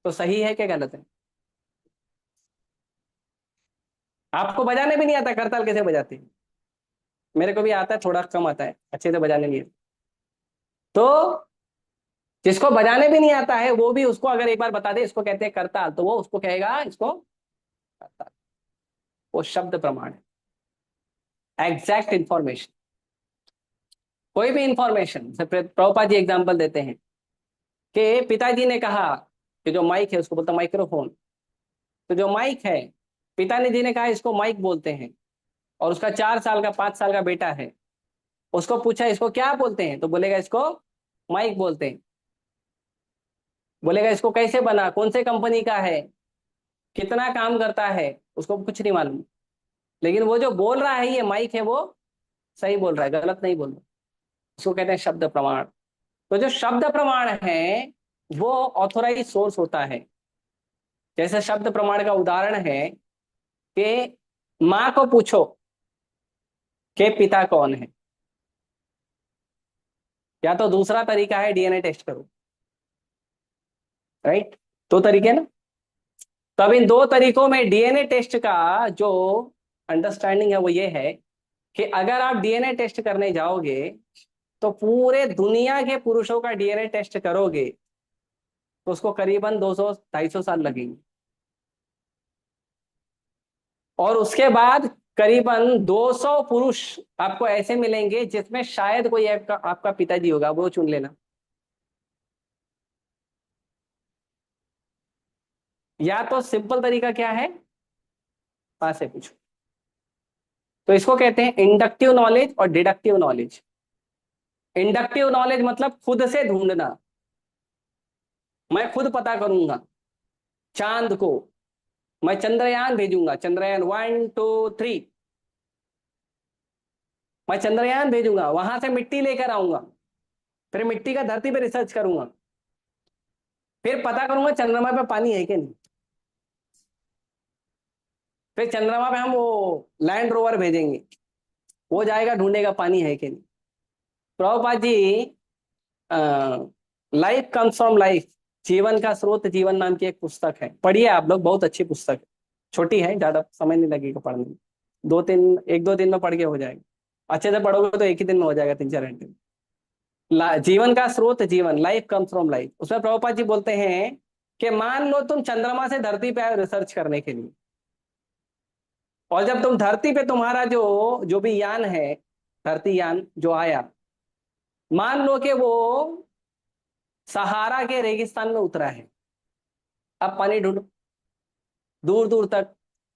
तो सही है क्या गलत है? आपको बजाने भी नहीं आता, करताल कैसे बजाते हैं? मेरे को भी आता है, थोड़ा कम आता है, अच्छे से बजाने नहीं आता। तो जिसको बजाने भी नहीं आता है वो भी, उसको अगर एक बार बता दे इसको कहते हैं करताल, तो वो उसको कहेगा इसको करताल। वो शब्द प्रमाण है, एग्जैक्ट इंफॉर्मेशन। कोई भी इंफॉर्मेशन, प्रभुपाद जी एग्जांपल देते हैं कि पिताजी ने कहा कि जो माइक है उसको बोलता माइक्रोफोन। तो जो माइक है, पिताजी जी ने कहा इसको माइक बोलते हैं, और उसका 4 साल का 5 साल का बेटा है, उसको पूछा इसको क्या बोलते हैं, तो बोलेगा इसको माइक बोलते हैं। बोलेगा इसको कैसे बना, कौन से कंपनी का है, कितना काम करता है, उसको कुछ नहीं मालूम। लेकिन वो जो बोल रहा है ये माइक है, वो सही बोल रहा है, गलत नहीं बोल रहा। उसको कहते हैं शब्द प्रमाण। तो जो शब्द प्रमाण है वो ऑथोराइज सोर्स होता है। जैसे शब्द प्रमाण का उदाहरण है कि माँ को पूछो कि पिता कौन है, या तो दूसरा तरीका है डीएनए टेस्ट करो। राइट। 2 तरीके ना, तो अब इन दो तरीकों में डीएनए टेस्ट का जो अंडरस्टैंडिंग है वो ये है कि अगर आप डीएनए टेस्ट करने जाओगे तो पूरे दुनिया के पुरुषों का डीएनए टेस्ट करोगे तो उसको करीबन 200-250 साल लगेंगे। और उसके बाद करीबन 200 पुरुष आपको ऐसे मिलेंगे जिसमें शायद कोई आपका पिताजी होगा, वो चुन लेना। या तो सिंपल तरीका क्या है, पास से पूछो। तो इसको कहते हैं इंडक्टिव नॉलेज और डिडक्टिव नॉलेज। इंडक्टिव नॉलेज मतलब खुद से ढूंढना, मैं खुद पता करूंगा चांद को, मैं चंद्रयान भेजूंगा, चंद्रयान 1 2 3, मैं चंद्रयान भेजूंगा, वहां से मिट्टी लेकर आऊंगा, फिर मिट्टी का धरती पे रिसर्च करूंगा, फिर पता करूंगा चंद्रमा पे पानी है कि नहीं, फिर चंद्रमा पे हम वो लैंड रोवर भेजेंगे, वो जाएगा ढूंढेगा पानी है कि नहीं। Prabhupada ji life comes from life, जीवन का स्रोत जीवन नाम की एक पुस्तक है, पढ़िए आप लोग, बहुत अच्छी पुस्तक है। छोटी है, ज्यादा समय नहीं लगेगा पढ़ने में, 1 2 दिन में पढ़ के हो जाएगा। अच्छे से पढ़ोगे तो एक ही दिन में हो जाएगा, 3 4 घंटे में। जीवन का स्रोत जीवन, लाइफ कम्स फ्रॉम लाइफ, उसमें प्रभुपाद जी बोलते हैं कि मान लो तुम चंद्रमा से धरती पे आए रिसर्च करने के लिए, और जब तुम धरती पे तुम्हारा जो जो भी यान है, धरती यान जो आया, मान लो कि वो सहारा के रेगिस्तान में उतरा है। अब पानी ढूंढो दूर दूर तक,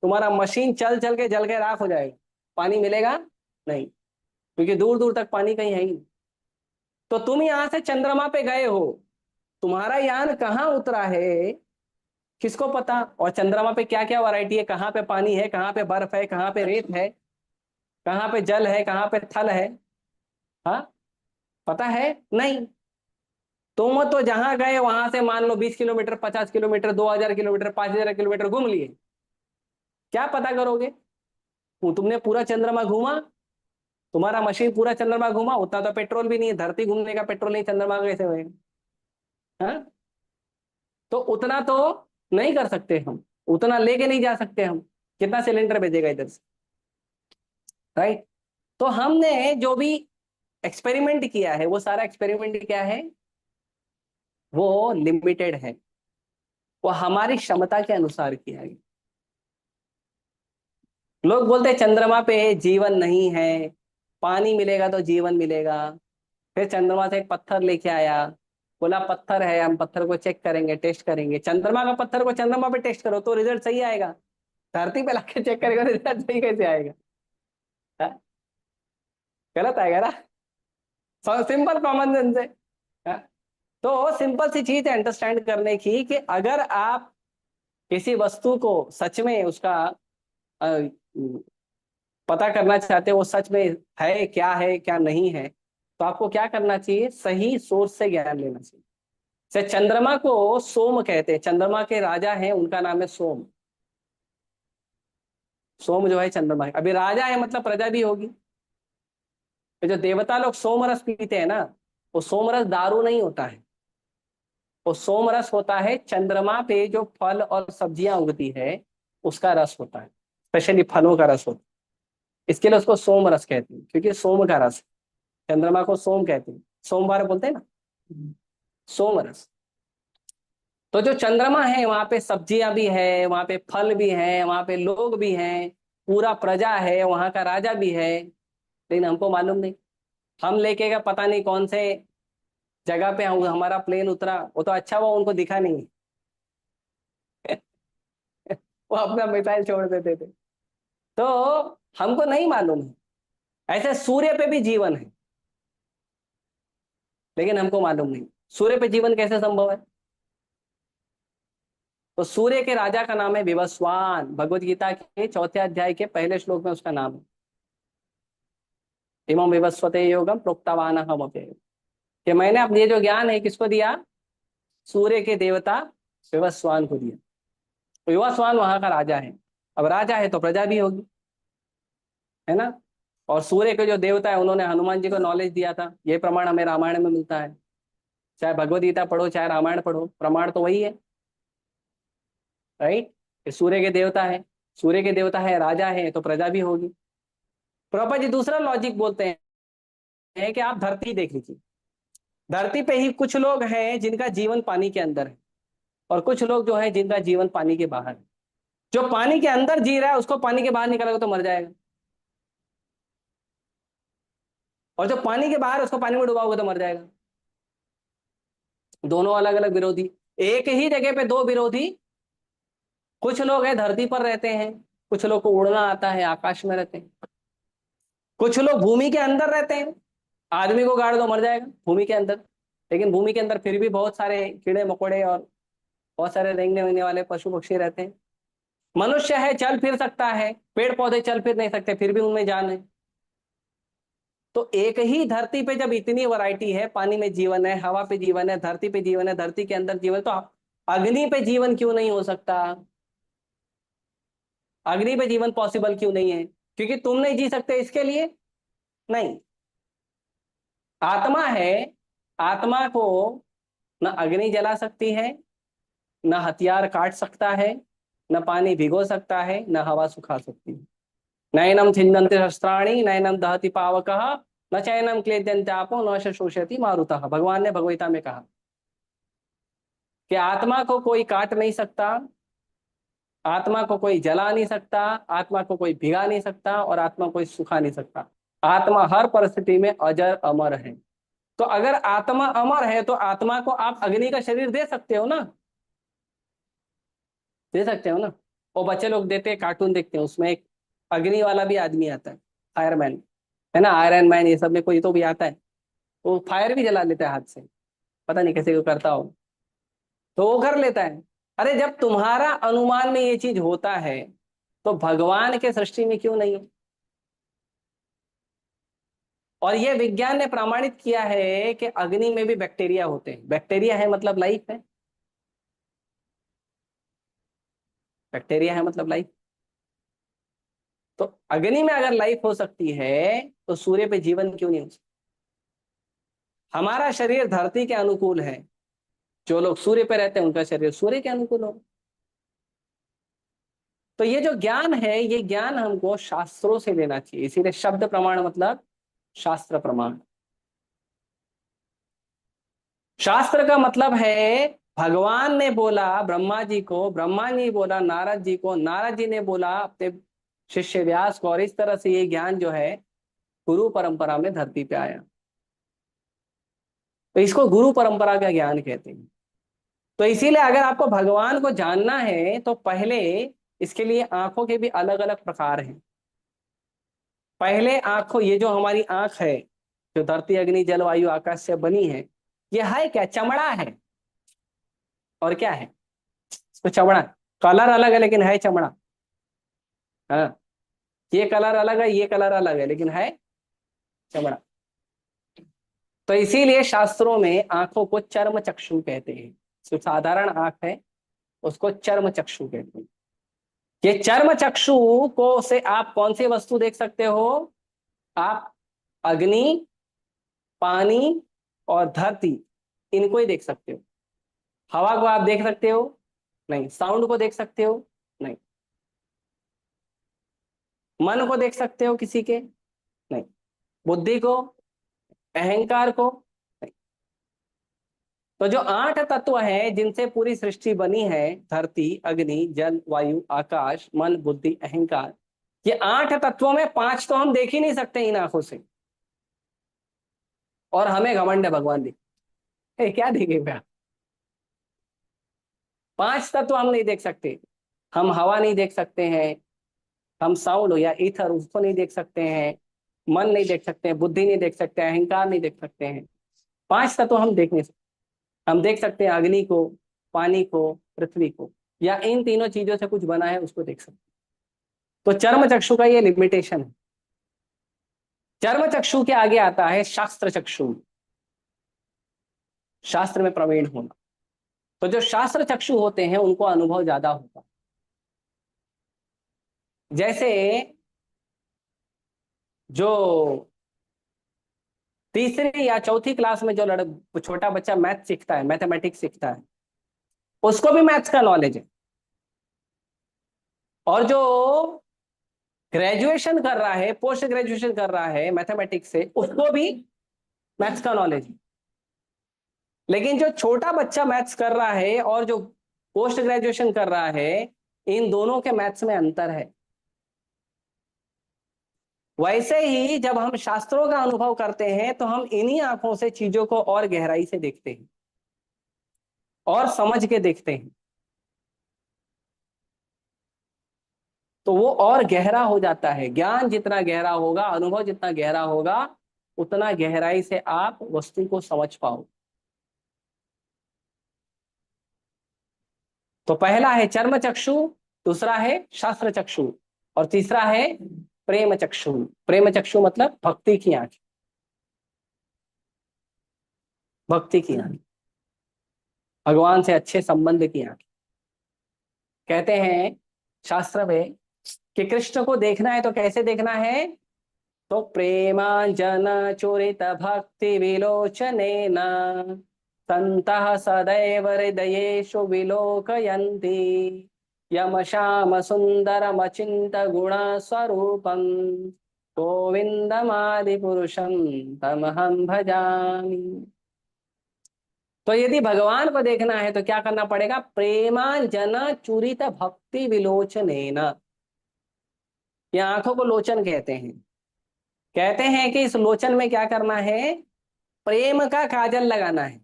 तुम्हारा मशीन चल चल के जल के राख हो जाएगा, पानी मिलेगा नहीं, क्योंकि दूर दूर तक पानी कहीं है ही नहीं। तो तुम यहां से चंद्रमा पे गए हो, तुम्हारा यान कहाँ उतरा है किसको पता, और चंद्रमा पे क्या क्या वैरायटी है, कहाँ पे पानी है, कहाँ पे बर्फ है, कहाँ पे रेत है, कहाँ पे जल है, कहाँ पे थल है, हाँ पता है नहीं। तुम तो जहां गए वहां से मान लो 20 किलोमीटर, 50 किलोमीटर, 2000 किलोमीटर, 5000 किलोमीटर घूम लिए, क्या पता करोगे। तुमने पूरा चंद्रमा घूमा, तुम्हारा मशीन पूरा चंद्रमा घूमा, उतना तो पेट्रोल भी नहीं है, धरती घूमने का पेट्रोल नहीं, चंद्रमा का कैसे होएगा, हाँ। तो उतना तो नहीं कर सकते हम, उतना लेके नहीं जा सकते हम, कितना सिलेंडर भेजेगा इधर से, राइट। तो हमने जो भी एक्सपेरिमेंट किया है वो सारा एक्सपेरिमेंट क्या है, वो लिमिटेड है, वो हमारी क्षमता के अनुसार किया है। लोग बोलते हैं चंद्रमा पे जीवन नहीं है, पानी मिलेगा तो जीवन मिलेगा। फिर चंद्रमा से एक पत्थर लेके आया, बोला पत्थर है, हम पत्थर को चेक करेंगे, टेस्ट करेंगे। चंद्रमा का पत्थर को चंद्रमा पे टेस्ट करो तो रिजल्ट सही आएगा, धरती पे लाके चेक करेगा रिजल्ट सही कैसे आएगा, हाँ? गलत आएगा ना। सिंपल कॉमन सेंस है, हाँ? तो सिंपल सी चीज है अंडरस्टैंड करने की कि अगर आप किसी वस्तु को सच में उसका अ, पता करना चाहते हो वो सच में है क्या नहीं है, तो आपको क्या करना चाहिए, सही सोर्स से ज्ञान लेना चाहिए। से चंद्रमा को सोम कहते हैं, चंद्रमा के राजा हैं उनका नाम है सोम। सोम जो है चंद्रमा है, अभी राजा है मतलब प्रजा भी होगी। तो जो देवता लोग सोम रस पीते हैं ना, वो सोम रस दारू नहीं होता है, वो सोम रस होता है चंद्रमा पे जो फल और सब्जियां उगती है उसका रस होता है, स्पेशली फलों का रस होता है। इसके लिए उसको सोम रस कहते हैं, क्योंकि सोम का रस है। चंद्रमा को सोम कहते हैं, सोमवार बोलते हैं ना, सोम रस। तो जो चंद्रमा है वहां पे सब्जियां भी है, वहां पे फल भी है, वहां पे लोग भी हैं, पूरा प्रजा है, वहां का राजा भी है, लेकिन हमको मालूम नहीं। हम लेके का पता नहीं कौन से जगह पे हमारा प्लेन उतरा, वो तो अच्छा हुआ उनको दिखा नहीं। वो अपना मिसाइल छोड़ देते थे। तो हमको नहीं मालूम है। ऐसे सूर्य पे भी जीवन है, लेकिन हमको मालूम नहीं सूर्य पे जीवन कैसे संभव है। तो सूर्य के राजा का नाम है विवस्वान, भगवत गीता के 4थे अध्याय के पहले श्लोक में उसका नाम है, इमं विवस्वते योगम प्रोक्तवान हम, कि मैंने अब ये जो ज्ञान है किसको दिया, सूर्य के देवता विवस्वान को दिया। तो विवस्वान वहां का राजा है, अब राजा है तो प्रजा भी होगी, है ना। और सूर्य के जो देवता है उन्होंने हनुमान जी को नॉलेज दिया था, ये प्रमाण हमें रामायण में मिलता है। चाहे भगवत गीता पढ़ो चाहे रामायण पढ़ो, प्रमाण तो वही है, राइट। ये सूर्य के देवता है, सूर्य के देवता है, राजा है, तो प्रजा भी होगी। प्रभुपाद जी दूसरा लॉजिक बोलते हैं कि आप धरती देख लीजिए, धरती पे ही कुछ लोग हैं जिनका जीवन पानी के अंदर है, और कुछ लोग जो है जिनका जीवन पानी के बाहर है। जो पानी के अंदर जी रहा है उसको पानी के बाहर निकालोगे तो मर जाएगा, और जो पानी के बाहर है, उसको पानी में डुबाओगे तो मर जाएगा। दोनों अलग अलग विरोधी, एक ही जगह पे दो विरोधी। कुछ लोग हैं धरती पर रहते हैं, कुछ लोग को उड़ना आता है, आकाश में रहते हैं। कुछ लोग भूमि के अंदर रहते हैं, आदमी को गाड़ दो मर जाएगा भूमि के अंदर, लेकिन भूमि के अंदर फिर भी बहुत सारे कीड़े मकोड़े और बहुत सारे रेंगने वेंगने वाले पशु पक्षी रहते हैं। मनुष्य है, चल फिर सकता है, पेड़ पौधे चल फिर नहीं सकते, फिर भी उनमें जान है। तो एक ही धरती पे जब इतनी वैरायटी है, पानी में जीवन है, हवा पे जीवन है, धरती पे जीवन है, धरती के अंदर जीवन, तो अग्नि पे जीवन क्यों नहीं हो सकता? अग्नि पे जीवन पॉसिबल क्यों नहीं है? क्योंकि तुम नहीं जी सकते इसके लिए नहीं। आत्मा है, आत्मा को न अग्नि जला सकती है, न हथियार काट सकता है, न पानी भिगो सकता है, न हवा सुखा सकती है। नैनम छिन्दन्ति शस्त्राणि नैनम दहति पावकः न चैनम क्लेद्यन्त्यापो न च शोषयति मारुतः। भगवान ने भगवता में कहा कि आत्मा को कोई काट नहीं सकता, आत्मा को कोई जला नहीं सकता, आत्मा को कोई भिगा नहीं सकता, और आत्मा को कोई सुखा नहीं सकता। आत्मा हर परिस्थिति में अजर अमर है। तो अगर आत्मा अमर है तो आत्मा को आप अग्नि का शरीर दे सकते हो ना, दे सकते हो ना। वो बच्चे लोग देते हैं, कार्टून देखते हैं, उसमें एक अग्नि वाला भी आदमी आता है, फायरमैन, है ना, आयरन मैन, ये सब में कोई तो भी आता है, वो फायर भी जला लेता है हाथ से, पता नहीं कैसे को करता हो, तो वो कर लेता है। अरे जब तुम्हारा अनुमान में ये चीज होता है, तो भगवान के सृष्टि में क्यों नहीं है? और ये विज्ञान ने प्रमाणित किया है कि अग्नि में भी बैक्टीरिया होते हैं। बैक्टीरिया है मतलब लाइफ है, बैक्टीरिया है मतलब लाइफ। तो अग्नि में अगर लाइफ हो सकती है, तो सूर्य पे जीवन क्यों नहीं हो सकता? हमारा शरीर धरती के अनुकूल है, जो लोग सूर्य पे रहते हैं उनका शरीर सूर्य के अनुकूल हो। तो ये जो ज्ञान है, ये ज्ञान हमको शास्त्रों से लेना चाहिए, इसीलिए शब्द प्रमाण मतलब शास्त्र प्रमाण। शास्त्र का मतलब है भगवान ने बोला ब्रह्मा जी को, ब्रह्मा ने बोला नारद जी को, नारद जी ने बोला अपने शिष्य व्यास को, और इस तरह से ये ज्ञान जो है गुरु परंपरा में धरती पे आया। तो इसको गुरु परंपरा का ज्ञान कहते हैं। तो इसीलिए अगर आपको भगवान को जानना है तो पहले इसके लिए आंखों के भी अलग अलग प्रकार हैं। पहले आंखों, ये जो हमारी आंख है, जो धरती अग्नि जल वायु आकाश से बनी है, ये है क्या? चमड़ा है। और क्या है? इसको चमड़ा, कलर अलग है लेकिन है चमड़ा। हाँ, ये कलर अलग है, ये कलर अलग है, लेकिन है चमड़ा। तो इसीलिए शास्त्रों में आंखों को चर्म चक्षु कहते हैं। जो साधारण आंख है उसको चर्म चक्षु कहते हैं। ये चर्म चक्षु को से आप कौन सी वस्तु देख सकते हो? आप अग्नि, पानी और धरती, इनको ही देख सकते हो। हवा को आप देख सकते हो? नहीं। साउंड को देख सकते हो? नहीं। मन को देख सकते हो किसी के? नहीं। बुद्धि को, अहंकार को? नहीं। तो जो 8 तत्व हैं जिनसे पूरी सृष्टि बनी है, धरती अग्नि जल वायु आकाश मन बुद्धि अहंकार, ये 8 तत्वों में 5 तो हम देख ही नहीं सकते इन आंखों से, और हमें घमंड है भगवान देख, क्या देखेंगे आप? 5 तत्व हम नहीं देख सकते। हम हवा नहीं देख सकते हैं, हम साउंड या ईथर उसको नहीं देख सकते हैं, मन नहीं देख सकते हैं, बुद्धि नहीं देख सकते हैं, अहंकार नहीं देख सकते हैं। 5 तत्व हम देख नहीं सकते। हम देख सकते हैं अग्नि को, पानी को, पृथ्वी को, या इन तीनों चीजों से कुछ बना है उसको देख सकते हैं। तो चर्म चक्षु का ये लिमिटेशन है। चर्म चक्षु के आगे आता है शास्त्र चक्षु, शास्त्र में प्रवीण होना। तो जो शास्त्र चक्षु होते हैं उनको अनुभव ज्यादा होता है। जैसे जो तीसरी या चौथी क्लास में जो छोटा बच्चा मैथ सीखता है, मैथमेटिक्स सीखता है, उसको भी मैथ्स का नॉलेज है। और जो ग्रेजुएशन कर रहा है, पोस्ट ग्रेजुएशन कर रहा है मैथमेटिक्स से, उसको भी मैथ्स का नॉलेज है। लेकिन जो छोटा बच्चा मैथ्स कर रहा है और जो पोस्ट ग्रेजुएशन कर रहा है, इन दोनों के मैथ्स में अंतर है। वैसे ही जब हम शास्त्रों का अनुभव करते हैं तो हम इन्हीं आंखों से चीजों को और गहराई से देखते हैं और समझ के देखते हैं, तो वो और गहरा हो जाता है। ज्ञान जितना गहरा होगा, अनुभव जितना गहरा होगा, उतना गहराई से आप वस्तु को समझ पाओ। तो पहला है चर्म चक्षु, दूसरा है शास्त्र चक्षु, और तीसरा है प्रेम चक्षु। प्रेम चक्षु मतलब भक्ति की आंख, भक्ति की आंख, भगवान से अच्छे संबंध की आंख। कहते हैं शास्त्र में कि कृष्ण को देखना है तो कैसे देखना है, तो प्रेमांजन चोरित भक्ति विलोचनेन संतः सदैव हृदयेषु विलोकयन्ति यम श्याम सुंदरमचिंत गुण स्वरूपम गोविंदमादि पुरुषम तमहं भजामि। तो यदि भगवान को देखना है तो क्या करना पड़ेगा, प्रेमांजन चूरित भक्ति विलोचनेन। ये आंखों को लोचन कहते हैं। कहते हैं कि इस लोचन में क्या करना है, प्रेम का काजल लगाना है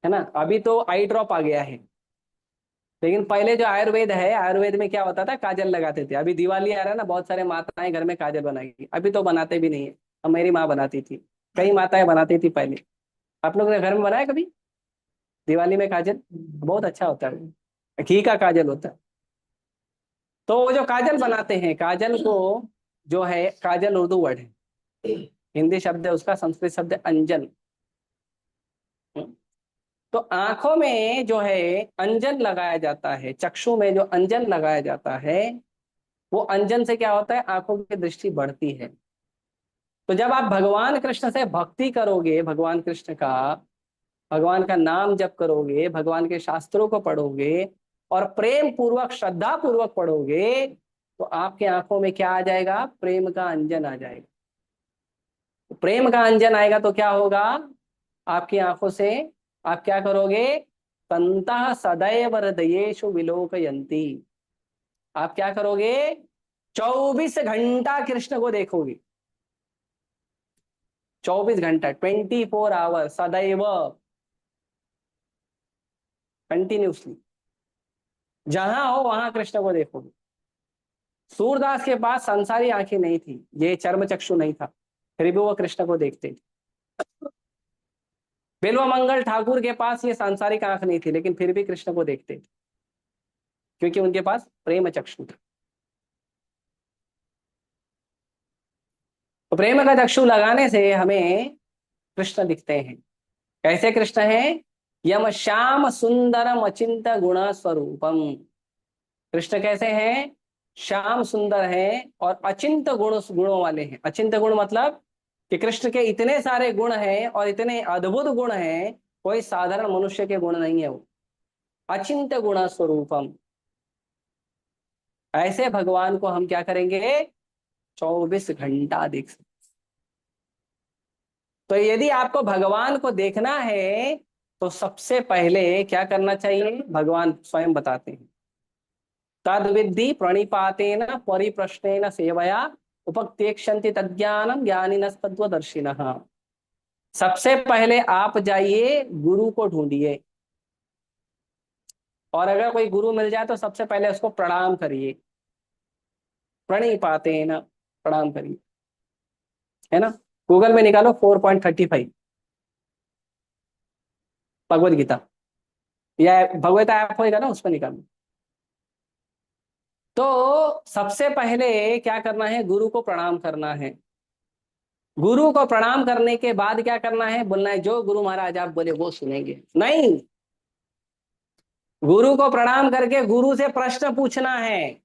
ना। अभी तो आई ड्रॉप आ गया है, लेकिन पहले जो आयुर्वेद है, आयुर्वेद में क्या होता था, काजल लगाते थे। अभी दिवाली आ रहा है ना, बहुत सारे माताएं घर में काजल बनाएगी, अभी तो बनाते भी नहीं है। अब मेरी माँ बनाती थी, कई माताएं बनाती थी पहले। आप लोग ने घर में बनाया कभी दिवाली में काजल? बहुत अच्छा होता है, घी का काजल होता है। तो वो जो काजल बनाते हैं, काजल को जो है, काजल उर्दू वर्ड है, हिंदी शब्द है उसका, संस्कृत शब्द है अंजन। तो आंखों में जो है अंजन लगाया जाता है, चक्षु में जो अंजन लगाया जाता है, वो अंजन से क्या होता है, आंखों की दृष्टि बढ़ती है। तो जब आप भगवान कृष्ण से भक्ति करोगे, भगवान कृष्ण का, भगवान का नाम जप करोगे, भगवान के शास्त्रों को पढ़ोगे और प्रेम पूर्वक श्रद्धा पूर्वक पढ़ोगे, तो आपके आंखों में क्या आ जाएगा, प्रेम का अंजन आ जाएगा। तो प्रेम का अंजन आएगा तो क्या होगा, आपकी आंखों से आप क्या करोगे, तंतः सदैव हृदयेषु विलोकयन्ति। आप क्या करोगे, 24 घंटा कृष्ण को देखोगे। 24 घंटा, 24 आवर, सदैव, कंटिन्यूसली, जहां हो वहां कृष्ण को देखोगे। सूरदास के पास संसारी आंखें नहीं थी, ये चर्म चक्षु नहीं था, फिर भी वो कृष्ण को देखते थे। बिल्व मंगल ठाकुर के पास ये सांसारिक आंख नहीं थी, लेकिन फिर भी कृष्ण को देखते थे, क्योंकि उनके पास प्रेम चक्षु था। तो प्रेम का चक्षु लगाने से हमें कृष्ण दिखते हैं। कैसे कृष्ण है, यम श्याम सुंदरम अचिंत गुण स्वरूपम। कृष्ण कैसे हैं, श्याम सुंदर हैं और अचिंत गुणों वाले हैं। अचिंत गुण मतलब कि कृष्ण के इतने सारे गुण हैं और इतने अद्भुत गुण हैं, कोई साधारण मनुष्य के गुण नहीं है वो। अचिंत गुण स्वरूपम, ऐसे भगवान को हम क्या करेंगे, 24 घंटा देख सकते। तो यदि आपको भगवान को देखना है तो सबसे पहले क्या करना चाहिए, भगवान स्वयं बताते हैं, तद विद्धि प्रणिपातेन परिप्रश्नेन सेवया उपत्यक्षन्ति तज्ज्ञानम ज्ञानिनस्तत्वदर्शिनः। सबसे पहले आप जाइए गुरु को ढूंढिए, और अगर कोई गुरु मिल जाए तो सबसे पहले उसको प्रणाम करिए, प्रणिपातेन, प्रणाम करिए, है ना। गूगल में निकालो 4.35 भगवत गीता, या भगवत ऐप होएगा ना, उसमें निकालो। तो सबसे पहले क्या करना है, गुरु को प्रणाम करना है। गुरु को प्रणाम करने के बाद क्या करना है, बोलना है जो गुरु महाराज आप बोले वो सुनेंगे। नहीं, गुरु को प्रणाम करके गुरु से प्रश्न पूछना है।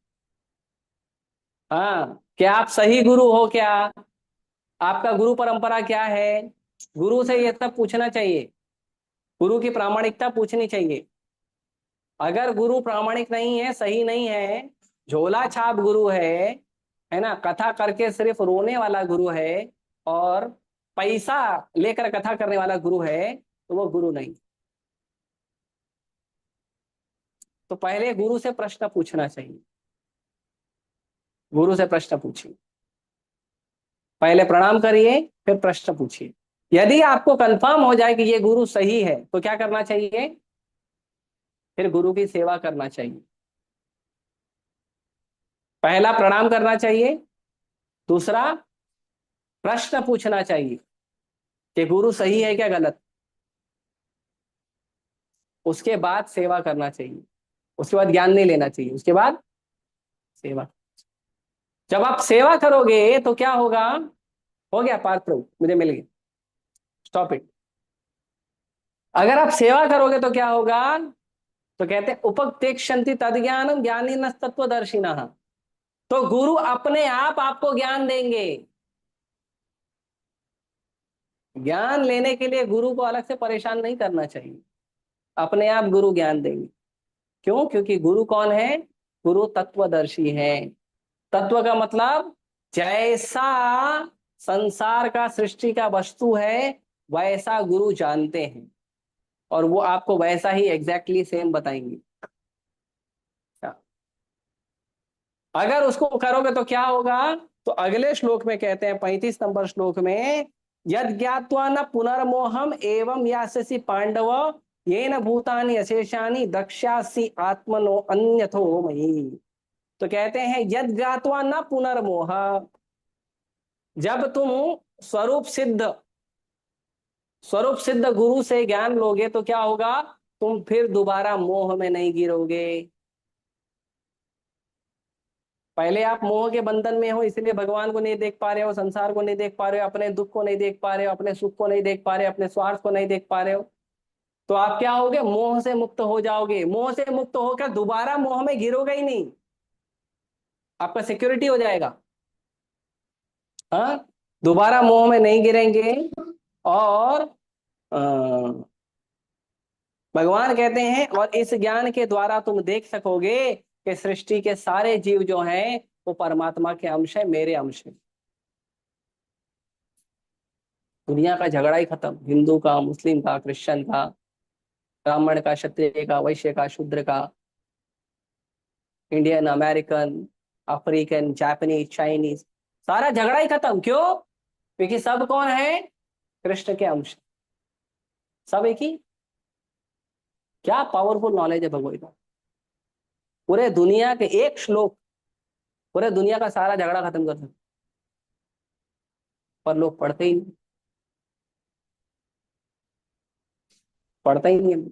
हाँ, क्या आप सही गुरु हो क्या, आपका गुरु परंपरा क्या है, गुरु से ये सब पूछना चाहिए, गुरु की प्रामाणिकता पूछनी चाहिए। अगर गुरु प्रामाणिक नहीं है, सही नहीं है, झोला छाप गुरु है ना, कथा करके सिर्फ रोने वाला गुरु है, और पैसा लेकर कथा करने वाला गुरु है, तो वो गुरु नहीं। तो पहले गुरु से प्रश्न पूछना चाहिए। गुरु से प्रश्न पूछिए, पहले प्रणाम करिए, फिर प्रश्न पूछिए। यदि आपको कंफर्म हो जाए कि ये गुरु सही है, तो क्या करना चाहिए? फिर गुरु की सेवा करना चाहिए। पहला प्रणाम करना चाहिए, दूसरा प्रश्न पूछना चाहिए कि गुरु सही है क्या गलत। उसके बाद सेवा करना चाहिए, उसके बाद ज्ञान नहीं लेना चाहिए, उसके बाद सेवा। जब आप सेवा करोगे तो क्या होगा? हो गया पार्थ प्रभु, मुझे मिल गया, स्टॉप इट। अगर आप सेवा करोगे तो क्या होगा? तो कहते हैं उपदेक्षन्ति तद्ज्ञानम ज्ञानी न तत्वदर्शिनः। तो गुरु अपने आप आपको ज्ञान देंगे। ज्ञान लेने के लिए गुरु को अलग से परेशान नहीं करना चाहिए, अपने आप गुरु ज्ञान देंगे। क्यों? क्योंकि गुरु कौन है? गुरु तत्वदर्शी है। तत्व का मतलब जैसा संसार का, सृष्टि का वस्तु है, वैसा गुरु जानते हैं, और वो आपको वैसा ही एग्जैक्टली सेम बताएंगे। अगर उसको करोगे तो क्या होगा? तो अगले श्लोक में कहते हैं, 35 नंबर श्लोक में, यद ज्ञात्वा न पुनर्मोहम एवं यास्यसि पांडव येन भूतानि अशेषानि दक्ष्यासि आत्मनो अन्यथो मयि। तो कहते हैं यद ज्ञात्वा न पुनर्मोह, जब तुम स्वरूप सिद्ध स्वरूप सिद्ध गुरु से ज्ञान लोगे तो क्या होगा? तुम फिर दोबारा मोह में नहीं गिरोगे। पहले आप मोह के बंधन में हो, इसलिए भगवान को नहीं देख पा रहे हो, संसार को नहीं देख पा रहे हो, अपने दुख को नहीं देख पा रहे हो, अपने सुख को नहीं देख पा रहे हो, अपने स्वार्थ को नहीं देख पा रहे हो। तो आप क्या होगे? मोह से मुक्त हो जाओगे। मोह से मुक्त होकर दोबारा मोह में गिरोगे ही नहीं, आपका सिक्योरिटी हो जाएगा। हाँ, दोबारा मोह में नहीं गिरेंगे। और भगवान कहते हैं, और इस ज्ञान के द्वारा तुम देख सकोगे कि सृष्टि के सारे जीव जो हैं वो परमात्मा के अंश है, मेरे अंश है। दुनिया का झगड़ा ही खत्म, हिंदू का, मुस्लिम का, क्रिश्चियन का, ब्राह्मण का, क्षत्रिय का, वैश्य का, शूद्र का, Indian, American, African, Japanese, Chinese, सारा झगड़ा ही खत्म। क्यों? क्योंकि सब कौन है? कृष्ण के अंश। सब एक ही। क्या पावरफुल नॉलेज है भगवत। पूरे दुनिया के एक श्लोक पूरे दुनिया का सारा झगड़ा खत्म कर सकते, पर लोग पढ़ते ही नहीं, पढ़ते ही नहीं।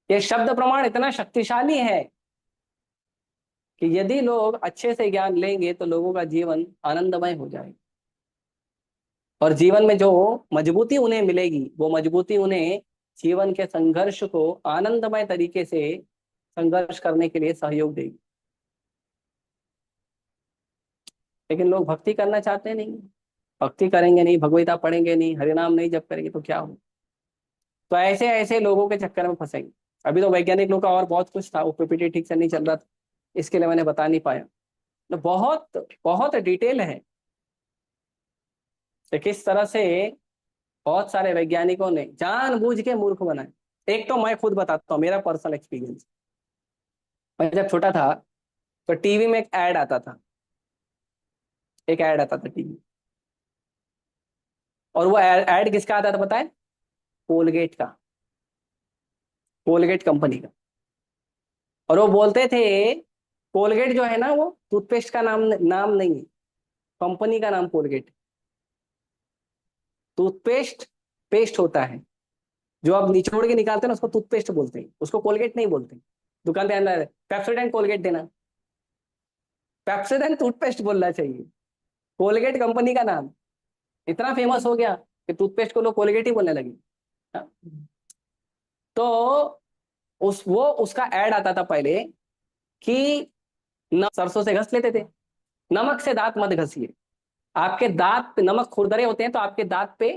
ये शब्द प्रमाण इतना शक्तिशाली है कि यदि लोग अच्छे से ज्ञान लेंगे तो लोगों का जीवन आनंदमय हो जाएगा। और जीवन में जो मजबूती उन्हें मिलेगी, वो मजबूती उन्हें जीवन के संघर्ष को आनंदमय तरीके से संघर्ष करने के लिए सहयोग देगी। लेकिन लोग भक्ति करना चाहते नहीं, भक्ति करेंगे नहीं, भगवद्गीता पढ़ेंगे नहीं, हरिनाम नहीं जप करेंगे, तो क्या हो? तो ऐसे ऐसे लोगों के चक्कर में फंसेंगे। अभी तो वैज्ञानिक लोग का और बहुत कुछ था, वो पीपीटी ठीक से नहीं चल रहा था, इसके लिए मैंने बता नहीं पाया। तो बहुत बहुत डिटेल है कि किस तरह से बहुत सारे वैज्ञानिकों ने जानबूझ के मूर्ख बनाए। एक तो मैं खुद बताता हूँ, मेरा पर्सनल एक्सपीरियंस। मैं जब छोटा था तो टीवी में एक ऐड आता था, एक ऐड आता था टीवी। और वो ऐड किसका आता था पता है? कोलगेट का, कोलगेट कंपनी का। और वो बोलते थे, कोलगेट जो है ना, वो टूथपेस्ट का नाम नाम नहीं है, कंपनी का नाम कोलगेट। टूथपेस्ट पेस्ट होता है, जो आप निचोड़ के निकालते हैं ना, उसको टूथपेस्ट बोलते हैं, उसको कोलगेट नहीं बोलते। दुकान पे अंदर पेप्सोडेंट कोलगेट देना, पेप्सोडेंट टूथपेस्ट बोलना चाहिए। कोलगेट कंपनी का नाम इतना फेमस हो गया कि टूथपेस्ट को लोग कोलगेट ही बोलने लगे। हाँ? तो उसका ऐड आता था पहले कि सरसों से घस लेते थे, नमक से दांत मत घसिए, आपके दांत पे नमक खुरदरे होते हैं तो आपके दांत पे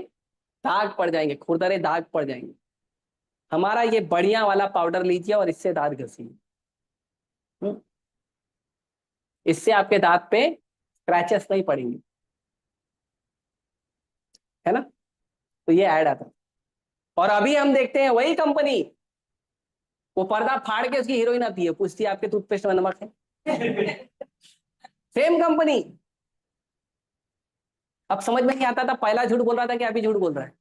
दाग पड़ जाएंगे, खुरदरे दाग पड़ जाएंगे। हमारा ये बढ़िया वाला पाउडर लीजिए और इससे दांत घसिए। हम्म, इससे आपके दांत पे क्रैचेस नहीं पड़ेंगे, है ना। तो ये ऐड आता है। और अभी हम देखते हैं वही कंपनी, वो पर्दा फाड़ के उसकी हीरोइन आती है, पूछती है आपके टूथपेस्ट में नमक है। Same company. अब समझ में नहीं आता था पहला झूठ बोल रहा था कि अभी झूठ बोल रहा है।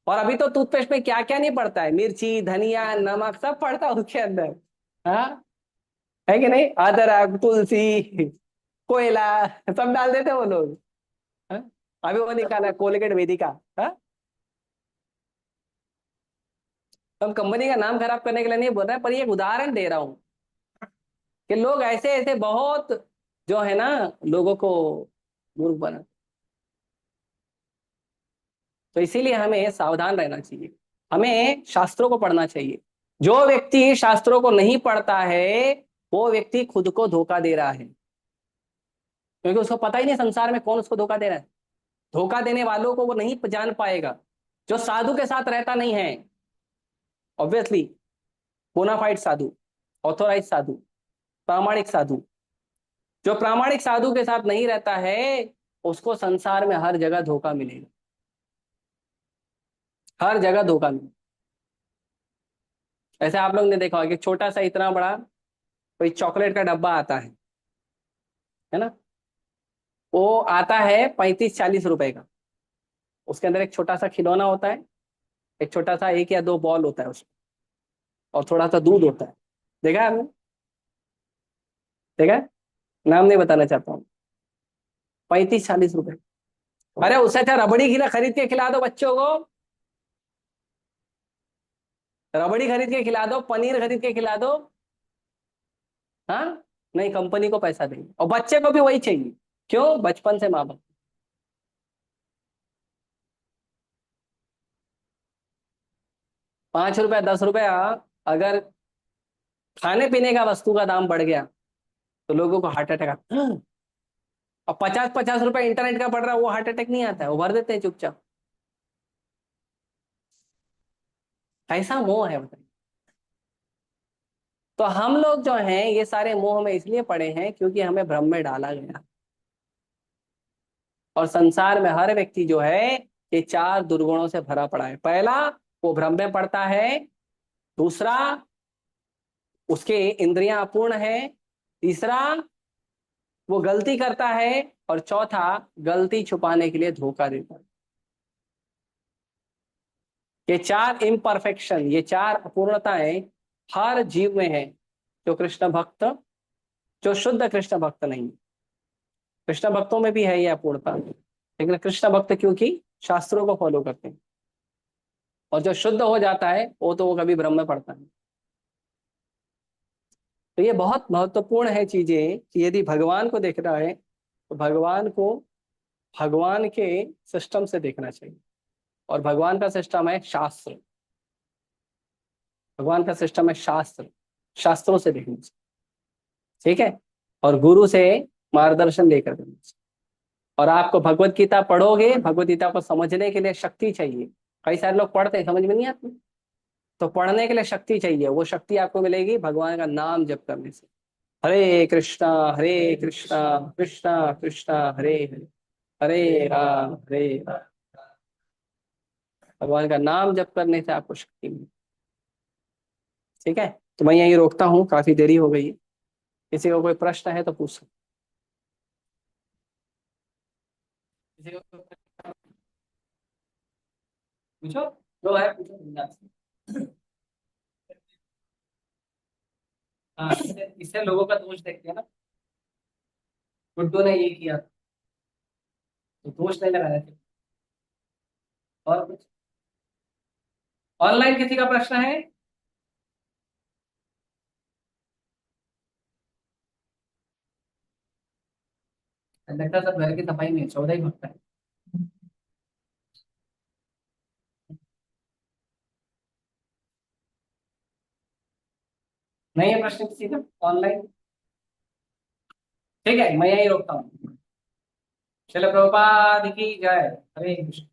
और अभी तो टूथपेस्ट में क्या क्या नहीं पड़ता है, मिर्ची धनिया नमक सब पड़ता है उसके अंदर। हाँ, है कि नहीं, अदरक तुलसी कोयला सब डाल देते हैं वो लोग। हाँ? अभी वो निकाला कोलगेट वेदिका। हाँ, तो हम कंपनी का नाम खराब करने के लिए नहीं बोल रहे हैं, पर ये एक उदाहरण दे रहा हूं कि लोग ऐसे ऐसे बहुत जो है ना लोगों को मूर्ख बना। तो इसीलिए हमें सावधान रहना चाहिए, हमें शास्त्रों को पढ़ना चाहिए। जो व्यक्ति शास्त्रों को नहीं पढ़ता है वो व्यक्ति खुद को धोखा दे रहा है, क्योंकि उसको पता ही नहीं संसार में कौन उसको धोखा दे रहा है। धोखा देने वालों को वो नहीं जान पाएगा जो साधु के साथ रहता नहीं है। ऑब्वियसली बोनाफाइड साधु, ऑथोराइज साधु, प्रामाणिक साधु। जो प्रामाणिक साधु के साथ नहीं रहता है उसको संसार में हर जगह धोखा मिलेगा, हर जगह धोखा मिलेगा। ऐसे आप लोग ने देखा होगा कि छोटा सा इतना बड़ा कोई चॉकलेट का डब्बा आता है ना, वो आता है 35-40 रुपए का। उसके अंदर एक छोटा सा खिलौना होता है, एक छोटा सा 1 या 2 बॉल होता है उसमें, और थोड़ा सा दूध होता है। देखा है आपने? देखा है? नाम नहीं बताना चाहता हूँ। 35-40 रुपए। अरे उससे अच्छा रबड़ी खिला खरीद के खिला दो बच्चों को। रबड़ी खरीद के खिला दो, पनीर खरीद के खिला दो। हाँ, नहीं कंपनी को पैसा देंगे और बच्चे को भी वही चाहिए। क्यों? बचपन से माँ बाप। 5 रुपया 10 रुपया अगर खाने पीने का वस्तु का दाम बढ़ गया तो लोगों को हार्ट अटैक आता है। और 50-50 रुपए इंटरनेट का पड़ रहा है, वो हार्ट अटैक नहीं आता है, वो भर देते हैं चुपचाप। ऐसा मोह है बताइए। तो हम लोग जो हैं ये सारे मोह में इसलिए पड़े हैं क्योंकि हमें भ्रम में डाला गया। और संसार में हर व्यक्ति जो है ये 4 दुर्गुणों से भरा पड़ा है। पहला, वो भ्रम में पड़ता है। दूसरा, उसके इंद्रियां अपूर्ण है। तीसरा, वो गलती करता है। और चौथा, गलती छुपाने के लिए धोखा देता है। ये 4 इम्परफेक्शन, ये 4 अपूर्णताएं हर जीव में है जो कृष्ण भक्त, जो शुद्ध कृष्ण भक्त नहीं। कृष्ण भक्तों में भी है ये अपूर्णता, लेकिन कृष्ण भक्त क्योंकि शास्त्रों को फॉलो करते हैं। और जो शुद्ध हो जाता है वो तो वो कभी भ्रम में पड़ता है। तो ये बहुत महत्वपूर्ण है चीजें कि यदि भगवान को देखना है तो भगवान को भगवान के सिस्टम से देखना चाहिए। और भगवान का सिस्टम है शास्त्र। भगवान का सिस्टम है शास्त्र, शास्त्रों से देखना चाहिए। ठीक है, और गुरु से मार्गदर्शन लेकर करना चाहिए। और आपको भगवत गीता पढ़ोगे, भगवत गीता को समझने के लिए शक्ति चाहिए। कई सारे लोग पढ़ते हैं समझ में नहीं आती, तो पढ़ने के लिए शक्ति चाहिए। वो शक्ति आपको मिलेगी भगवान का नाम जप करने से। हरे कृष्णा कृष्णा कृष्णा हरे हरे, हरे राम हरे राम। भगवान का नाम जप करने से आपको शक्ति मिलेगी। ठीक है, तो मैं यहीं रोकता हूँ, काफी देरी हो गई है। किसी को कोई प्रश्न है तो पूछ सकते। किसी को कोई प्रश्न? पूछो, जो है पूछो बिंदास। हाँ, इससे लोगों का दोष देखते हैं ना, गुड्डू ने ये किया तो दोष नहीं लगाना चाहिए। और कुछ ऑनलाइन किसी का प्रश्न है? लगता है सब घर की सफाई में 14 ही भक्त है। नहीं है प्रश्न किसी का ऑनलाइन? ठीक है, मैं यही रोकता हूँ। चलो, प्रभुपाद की जय। हरे कृष्ण।